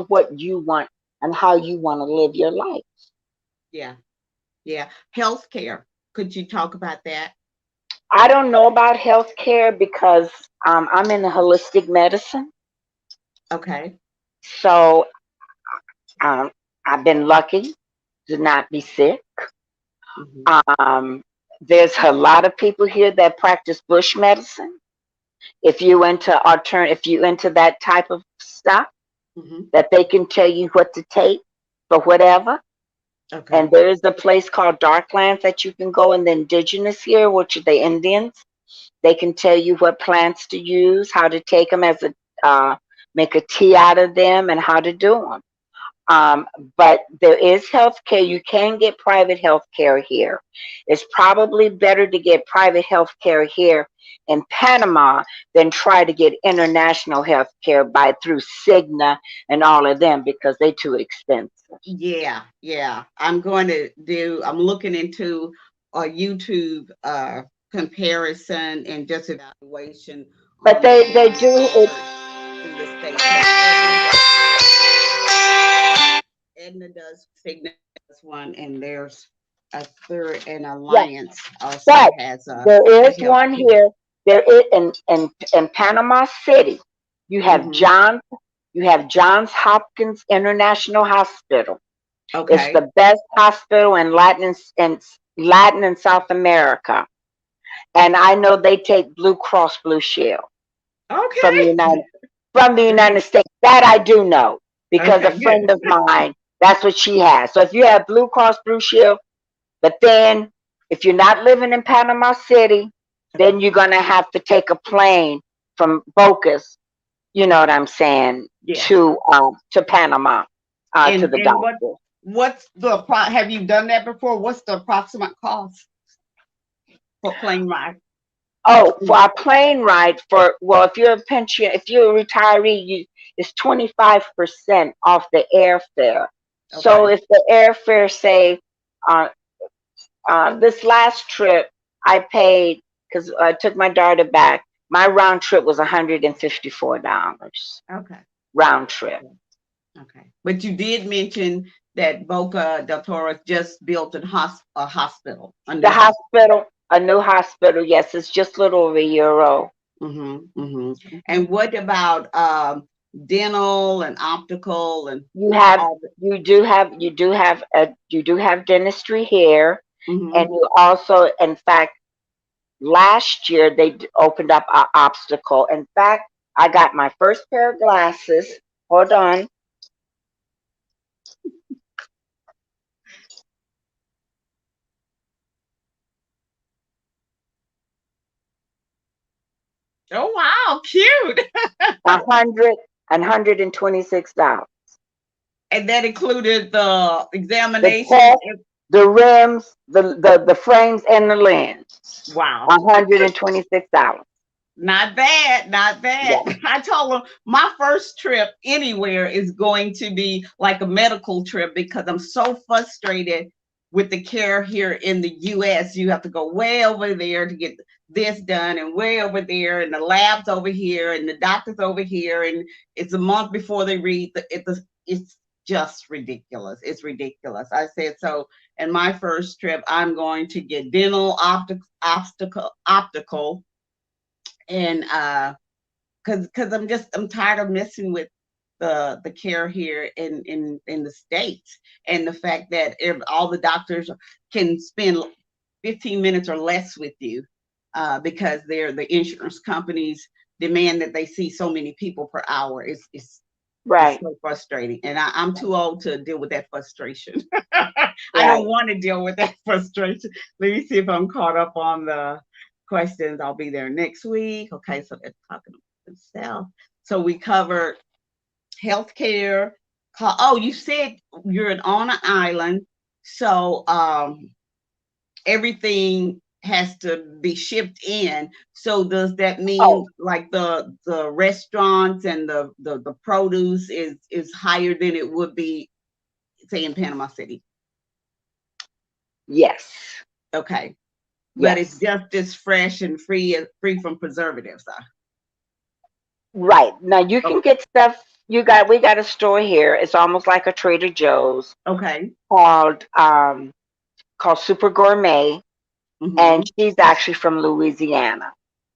what you want and how you want to live your life. Yeah. Yeah. Healthcare. Could you talk about that? I don't know about healthcare because I'm in holistic medicine, Okay. so um, I've been lucky to not be sick. Hmm. Um, there's a lot of people here that practice bush medicine. If you into that type of stuff, Hmm. that they can tell you what to take for whatever. And Okay. there is a place called Darklands that you can go, and the indigenous here, which are the Indians, they can tell you what plants to use, how to take them make a tea out of them, and how to do them. Um, but there is health care. You can get private health care here. It's probably better to get private health care here in Panama than try to get international health care by through Cigna and all of them because they're too expensive. Yeah, yeah. I'm looking into a YouTube comparison and just evaluation But on they Panama do it. through the state. So Edna does Signet does one, and there's a third, and Yeah, Alliance also but has there a is health one care. here. There is in Panama City. You have Hmm. John. You have Johns Hopkins International Hospital. It's Okay. the best hospital in Latin and South America. And I know they take Blue Cross Blue Shield from the Okay. United from the United States. That I do know because a Okay. friend of Good. mine, that's what she has. So if you have Blue Cross Blue Shield, but then if you're not living in Panama City, then you're gonna have to take a plane from Bocas, you know what I'm saying, Yes. to Panama, to the And doctor. have you done that before? What's the approximate cost for plane ride? Oh, for a plane ride for well, if you're a pension, if you're a retiree, it's 25% off the airfare. So Okay. if the airfare, say, uh, this last trip I paid because I took my daughter back. My round trip was $154 Okay. round trip. Okay. But you did mention that Boca del Toro just built a hospital, a The new hospital. hospital, a new hospital, yes, it's just a little over €1. Mm-hmm, mm-hmm. And what about dental and optical and You have, all the? you do have dentistry here, and Mm-hmm. you also, in fact, last year they opened up an obstacle. In fact, I got my first pair of glasses. Hold on. Oh wow, cute. 126. And that included the The examination. test, the rims, the frames, and the lens. Wow. $126. Not bad, not bad. Yeah. I told them my first trip anywhere is going to be like a medical trip because I'm so frustrated with the care here in the US. You have to go way over there to get this done and way over there, and the labs over here, and the doctors over here, and it's a month before they read. It's just ridiculous. It's ridiculous. I said so. In my first trip, I'm going to get dental, optical, and because I'm tired of messing with the care here in the states, and the fact that if all the doctors can spend 15 minutes or less with you because the insurance companies demand that they see so many people per hour. It's Right. so frustrating, and I'm too old to deal with that frustration. I don't Right. want to deal with that frustration. Let me see if I'm caught up on the questions. I'll be there next week. Okay, so they're talking about themselves. So we covered healthcare. Oh, you said you're on an island, so everything has to be shipped in. So does that Oh, mean like the restaurants and the produce is higher than it would be, say, in Panama City? yes. Okay, but it's Yes. just as fresh and free from preservatives. Right. Now you Oh, can get stuff. We got a store here. It's almost like a Trader Joe's okay. called called Super Gourmet, and Hmm. she's actually from Louisiana.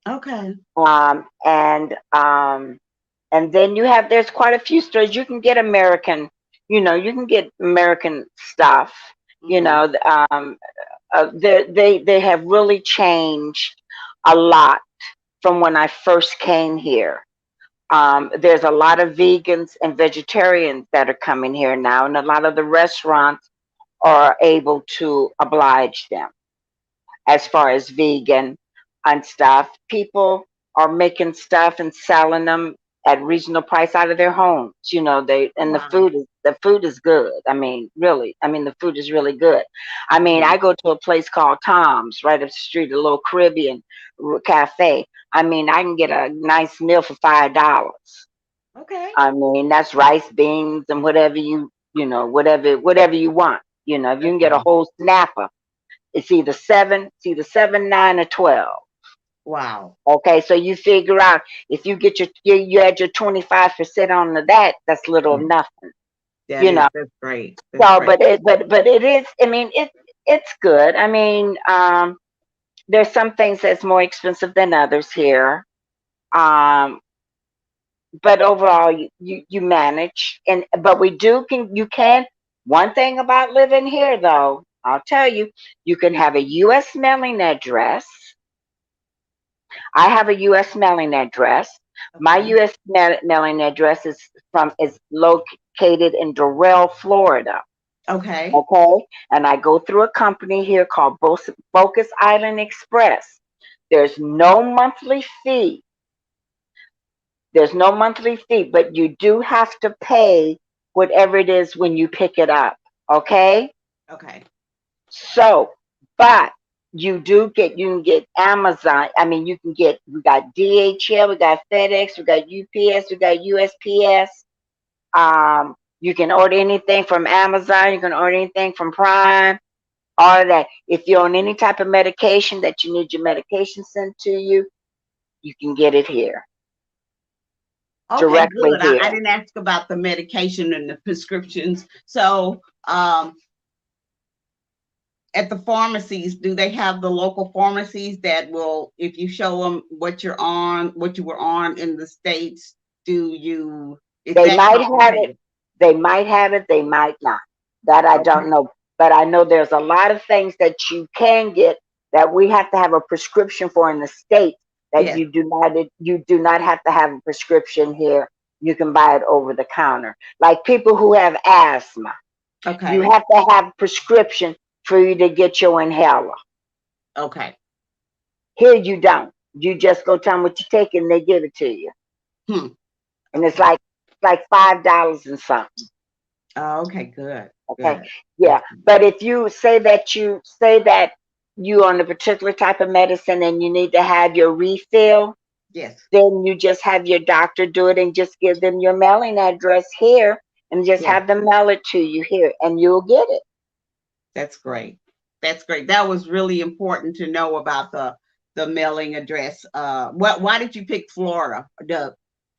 Okay. Um, and um, and then there's quite a few stores you can get American. You can get American stuff. You Hmm. know, they have really changed a lot from when I first came here. There's a lot of vegans and vegetarians that are coming here now, and a lot of the restaurants are able to oblige them as far as vegan and stuff. People are making stuff and selling them. at reasonable price out of their homes. You know, they and Wow. the food is good. I mean, really, I mean the food is really good. I mean, Mhm. I go to a place called Tom's right up the street, a little Caribbean cafe. I mean, I can get a nice meal for $5. Okay. I mean, that's rice, beans, and whatever you know, whatever you want. You know, if you can get a Okay. whole snapper, it's either 7, 9, or 12. Wow. Okay, so you figure out if you get you add your 25% on to that, that's little of Mm. nothing, That you is, know. that's great. That's So, great. but it is. I mean, it's good. I mean, there's some things that's more expensive than others here. Um, but overall, you manage, and but we do can you can. One thing about living here, though, I'll tell you, you can have a U.S. mailing address. I have a U.S. mailing address. My Okay. U.S. mailing address is located in Doral, Florida. Okay. Okay, and I go through a company here called Focus Island Express. There's no monthly fee. There's no monthly fee, but you do have to pay whatever it is when you pick it up. Okay, Okay. so but you can get Amazon. I mean, you can get we got DHL, we got FedEx, we got UPS, we got USPS. You can order anything from Amazon. You can order anything from Prime. All of that. If you're on any type of medication that you need your medication sent to you, you can get it here, Okay, directly good. I here. didn't ask about the medication and the prescriptions. So, at the pharmacies, do they have the local pharmacies that will, if you show them what you're on, what you were on in the States, is They that might have it. okay? They might have it. They might not. That I don't Okay. know. But I know there's a lot of things that you can get that we have to have a prescription for in the States that Yes. you do not have to have a prescription here. You can buy it over the counter. Like people who have asthma, you Okay. have to have prescription for you to get your inhaler. Okay. Here you don't. You just go tell them what you take and they give it to you. Hmm. And it's Okay. like $5 and something. Oh, okay. Good. Okay. Good. Yeah. That's good. But if you say that you on a particular type of medicine and you need to have your refill, Yes. then you just have your doctor do it and just give them your mailing address here and just Yes. have them mail it to you here and you'll get it. That's great. That's great. That was really important to know about the mailing address. Why did you pick Florida? Did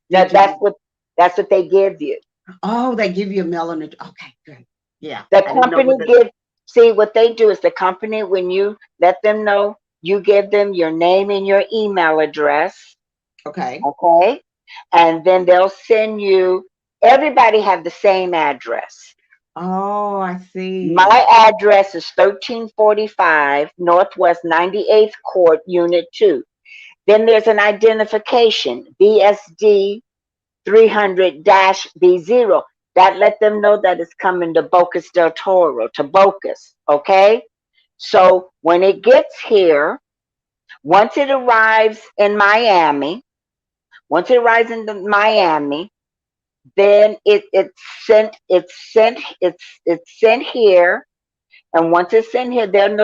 That you? that's what they give you. Oh, they give you a mailing address. Okay, good. Yeah, The I didn't know company what the. give see what they do is the company when you let them know you give them your name and your email address, Okay. okay? And then they'll send you everybody have the same address. Oh, I see. My address is 1345 Northwest 98th Court, Unit 2. Then there's an identification, BSD 300-B0. That let them know that it's coming to Bocas del Toro, to Bocas, okay? So when it gets here, once it arrives in Miami, once it arrives in Miami, then it's sent here, and once it's in here, they'll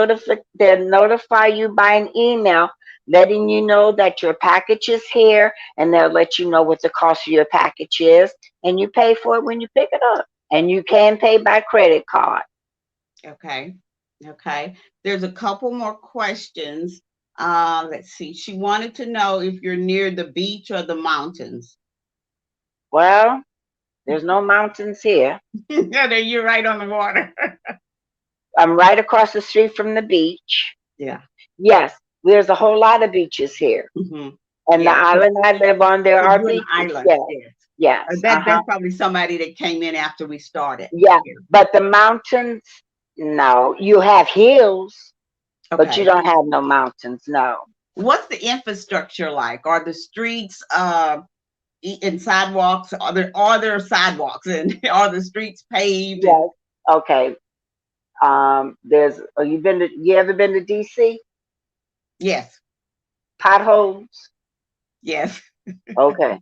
notify you by an email letting you know that your package is here, and they'll let you know what the cost of your package is, and you pay for it when you pick it up. And you can pay by credit card. Okay. Okay. There's a couple more questions. Let's see. She wanted to know if you're near the beach or the mountains. Well, there's no mountains here. Yeah, you're right on the water. I'm right across the street from the beach. Yeah. Yes, there's a whole lot of beaches here. Hmm. And the Yeah. island I live on, there are You're an beaches. island. Yes, Yes. yes, That's probably somebody that came in after we started. yeah. Yeah. But the mountains, no. You have hills, but you Okay. don't have no mountains, no. What's the infrastructure like? Are the streets and sidewalks? Are there sidewalks and are the streets paved? And Yes. Okay. You ever been to DC? yes, Potholes? yes. Okay.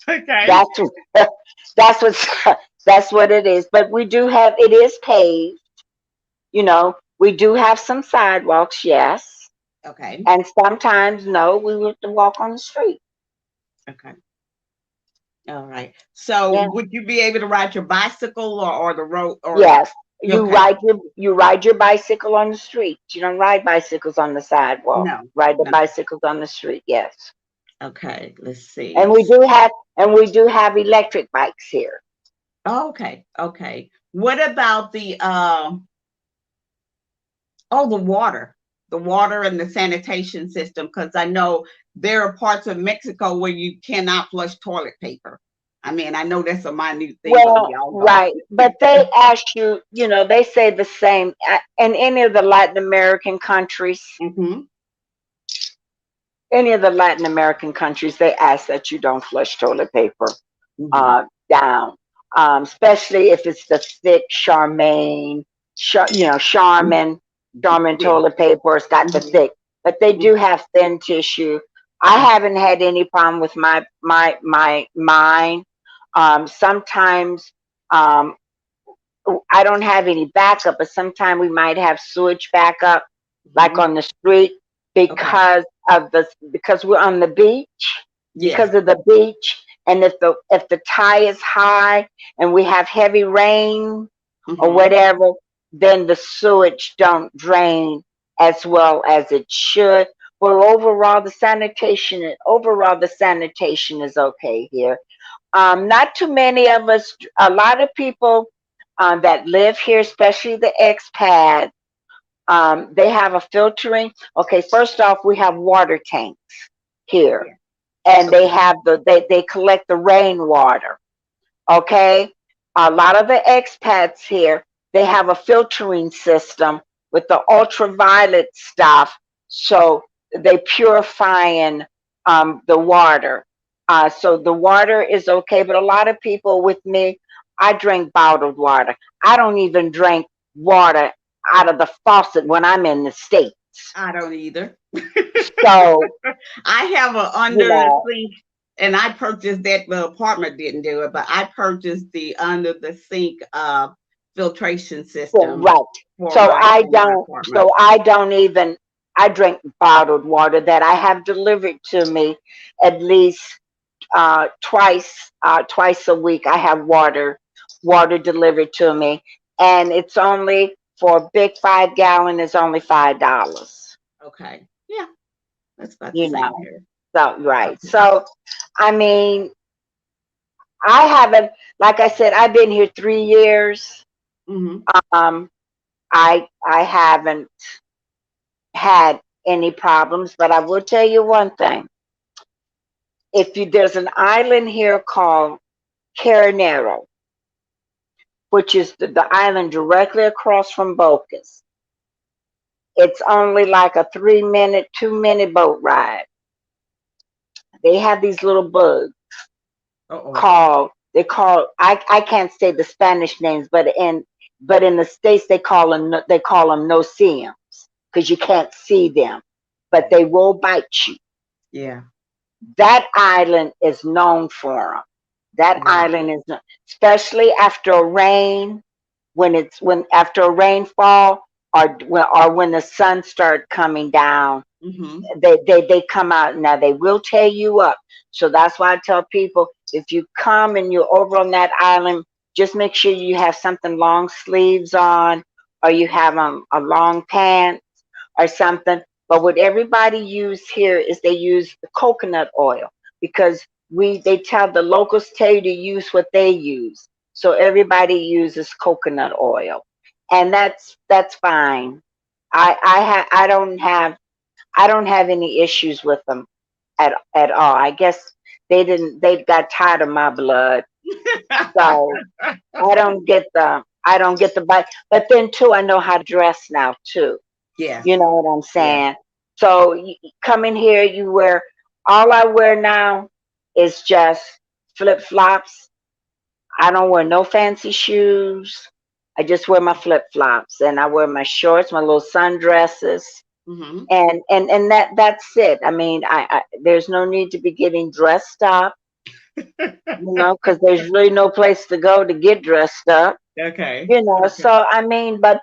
Okay. That's that's what that's what it is. But we do have, it is paved. We do have some sidewalks, yes, Okay. and sometimes no, we have to walk on the street. Okay. All right. So Yeah. would you be able to ride your bicycle or the road or Yes, you okay. ride your bicycle on the street. You don't ride bicycles on the sidewalk. No. Ride the No. bicycles on the street. Yes, Okay. Let's and see. we do have electric bikes here. Oh, okay. Okay. What about the oh, the water and the sanitation system? Because I know there are parts of Mexico where you cannot flush toilet paper. I mean, I know that's a minute thing, but we Well, all know. right, but they ask you. They say the same in any of the Latin American countries. Mm-hmm. Any of the Latin American countries, they ask that you don't flush toilet paper Mm-hmm. down, especially if it's the thick Charmaine, Charmin, Charmin Yeah. toilet paper. It's got the Mm-hmm. thick, but they do have thin tissue. I haven't had any problem with mine. Sometimes um, I don't have any backup, but sometimes we might have sewage backup, like Mm-hmm. on the street, Okay. because we're on the beach, Yes. because of the beach, and if the tide is high and we have heavy rain or Mm-hmm. whatever, then the sewage don't drain as well as it should. But overall the sanitation is okay here. Not too many of us. A lot of people that live here, especially the expats, they have a filtering. Okay, first off, we have water tanks here, Yeah. and they Okay. have they collect the rainwater. Okay, a lot of the expats here, they have a filtering system with the ultraviolet stuff, so they purifying the water. So the water is okay, but a lot of people with me, I drink bottled water. I don't even drink water out of the faucet when I'm in the States. I don't either. So, I have a you under the know, sink, and I purchased that. The apartment didn't do it, but I purchased the under the sink filtration well, system right. for So my I for my don't, apartment. so I don't even, I drink bottled water that I have delivered to me at least twice a week. I have water delivered to me, and it's only for a big 5 gallon. It's only $5. Okay, yeah, that's about the You same know, here. so right. Okay. So I mean, I haven't, like I said, I've been here 3 years. Mm-hmm. Um, I haven't had any problems, but I will tell you one thing. There's an island here called Caranero, which is the island directly across from Bocas. It's only like a 3 minute, 2 minute boat ride. They have these little bugs Uh-oh. I can't say the Spanish names, but in the States they call them no see 'em because you can't see them, but they will bite you. Yeah. That island is known for them. That Wow. island is, especially after a rain, when after a rainfall, or when the sun starts coming down, Mm-hmm. they come out. Now they will tear you up. So that's why I tell people, if you come and you're over on that island, just make sure you have something long sleeves on, or you have a long pants or something. But what everybody use here is they use the coconut oil, because they tell the locals tell you to use what they use. So everybody uses coconut oil, and that's fine. I don't have any issues with them at all. I guess they got tired of my blood. So I don't get the bite. But then too, I know how to dress now too. Yes. You know what I'm Yes. saying? So you come in here, all I wear now is just flip flops. I don't wear no fancy shoes. I just wear my flip flops, and I wear my shorts, my little sundresses. Mm-hmm. And that's it. I mean, I there's no need to be getting dressed up, because there's really no place to go to get dressed up. Okay. Okay. So I mean, but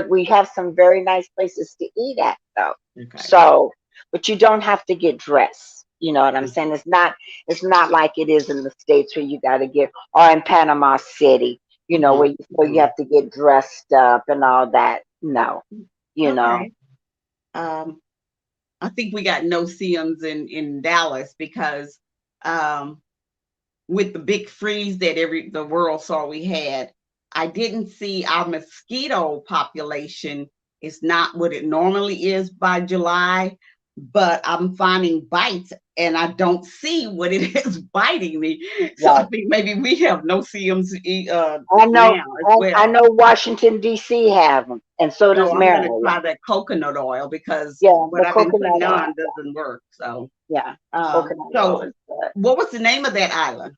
we have some very nice places to eat at though. Okay. So, but you don't have to get dressed. You know what I'm Okay. saying? It's not like it is in the States where you got to get, or in Panama City, Mm-hmm. where you Hmm. have to get dressed up and all that. No, you know. Okay. Um, I think we got no CMs in Dallas because um, with the big freeze that the world saw we had, I didn't see our mosquito population is not what it normally is by July, but I'm finding bites and I don't see what it is biting me. So I Right. think maybe we have no CMs I know. now as I well. know Washington D.C. have them, and so So does I'm gonna Maryland. try that coconut oil because Yeah, what the I've been coconut putting oil. on doesn't work. So Yeah, um, coconut oil so is good. what was the name of that island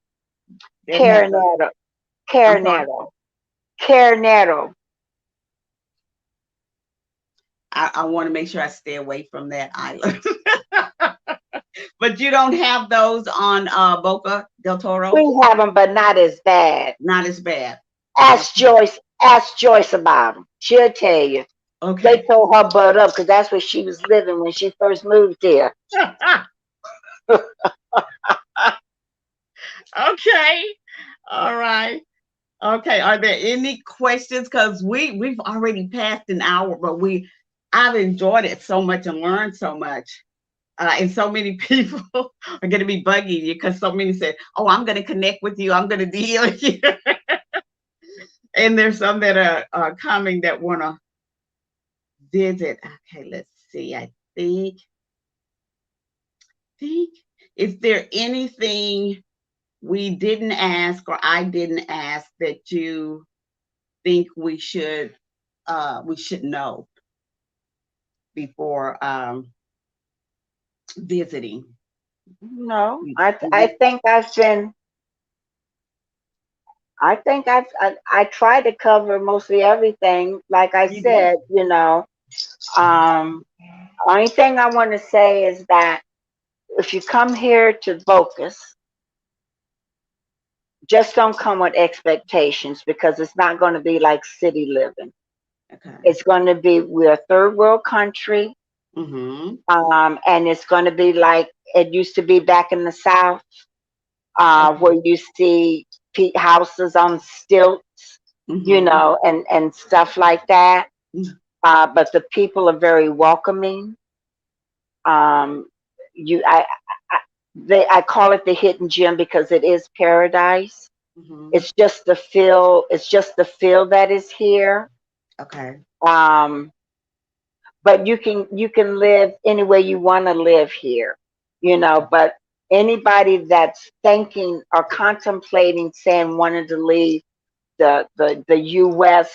that has the Carinero, I'm sorry. Carinero, Carinero. I want to make sure I stay away from that island. But you don't have those on Boca del Toro? We have them, but not as bad. Not as bad. Ask Okay. Joyce. Ask Joyce about them. She'll tell you. They Okay. tore her butt up because that's where she was living when she first moved here. Okay. All right. Okay. Are there any questions? Because we've already passed an hour, but I've enjoyed it so much and learned so much. And so many people are going to be bugging you because so many said, "Oh, I'm going to connect with you. I'm going to deal with you." And there's some that are coming that want to visit. Okay, let's see. I think, is there anything we didn't ask or I didn't ask that you think we should know before visiting? No, We, I we I did. think I've been. I think I try to cover mostly everything. Like I You did. said, um, only thing I want to say is that if you come here to focus, just don't come with expectations because it's not going to be like city living. Okay. It's going to be, we're a third world country, Mm-hmm. and it's going to be like it used to be back in the South, Okay. where you see houses on stilts, Mm-hmm. and stuff like that. But the people are very welcoming. Um, you, I call it the hidden gem because it is paradise. Mm-hmm. It's just the feel. It's just the feel that is here. Okay. Um, but you can live any way you want to live here, But anybody that's thinking or contemplating saying wanting to leave the U.S.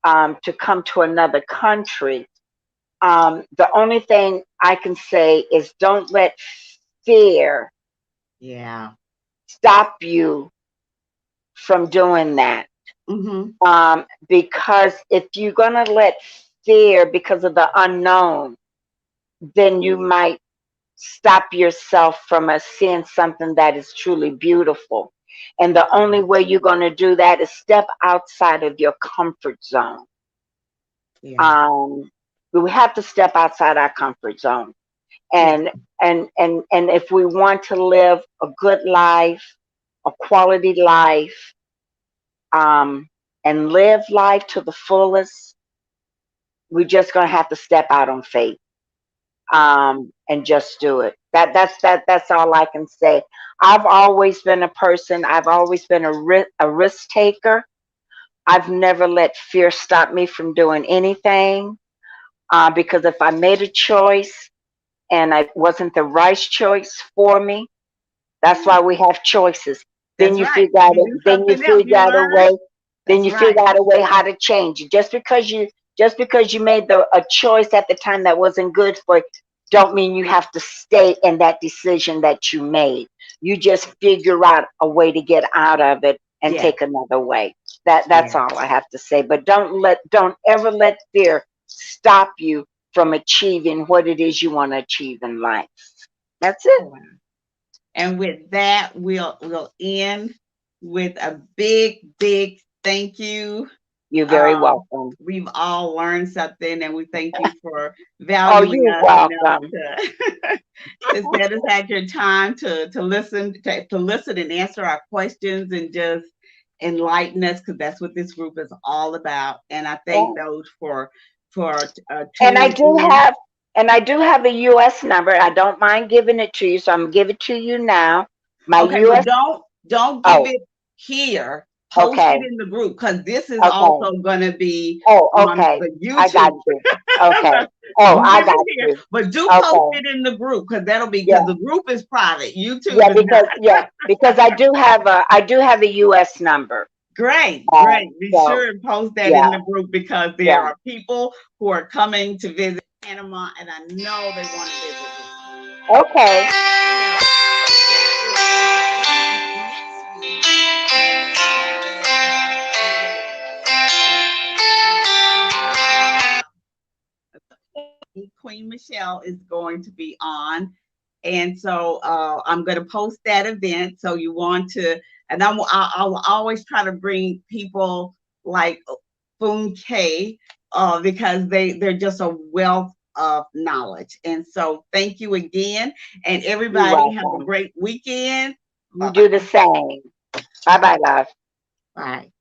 To come to another country, the only thing I can say is don't let fear Yeah. stop you from doing that. Mm-hmm. Because if you're gonna let fear because of the unknown, then you might stop yourself from seeing something that is truly beautiful. And the only way you're going to do that is step outside of your comfort zone. Yeah. Um, we have to step outside our comfort zone. Yeah. And if we want to live a good life, a quality life, um, and live life to the fullest, we're just going to have to step out on faith, and just do it. That's all I can say. I've always been a person. I've always been a risk taker. I've never let fear stop me from doing anything, because if I made a choice and it wasn't the right choice for me, that's Yeah. why we have choices. Then That's you right. figure Then out you it. do Then you something else. figure You out a learn. way. Then That's you right. figure out a way how to change it. Just because you made a choice at the time that wasn't good for you, don't mean you have to stay in that decision that you made. You just figure out a way to get out of it and Yeah. take another way. That's Yeah. all I have to say. But don't ever let fear stop you from achieving what it is you want to achieve in life. That's it. Oh, wow. And with that, we'll end with a big thank you. You're very Um, welcome. we've all learned something, and we thank you for Oh, valuing you're us enough welcome. to set aside your time to listen to listen and answer our questions and just enlighten us, because that's what this group is all about. And I thank Yeah. those for And I tuning do in. have and I do have a US number. I don't mind giving it to you, so I'm gonna give it to you now. My Okay, but US. don't give Oh, it here. Post okay. it in the group, because this is Okay. also going to be Oh, on okay. the I got YouTube. you. Okay. Oh, Don't I give it got here, you. but do post Okay. it in the group, because that'll be, because Yeah. the group is private. YouTube Yeah, is not. because I do have a US number. Great. Be So sure and post that in yeah, the group, because there yeah. are people who are coming to visit Panama, and I know they want to visit with you. Okay. Queen Michelle is going to be on. And so I'm going to post that event. So you want to, and I'll always try to bring people like Foon K, because they're just a wealth of knowledge. And so thank you again. And You're everybody have a welcome. great weekend. You Bye do the bye. same. Bye bye, love. Bye.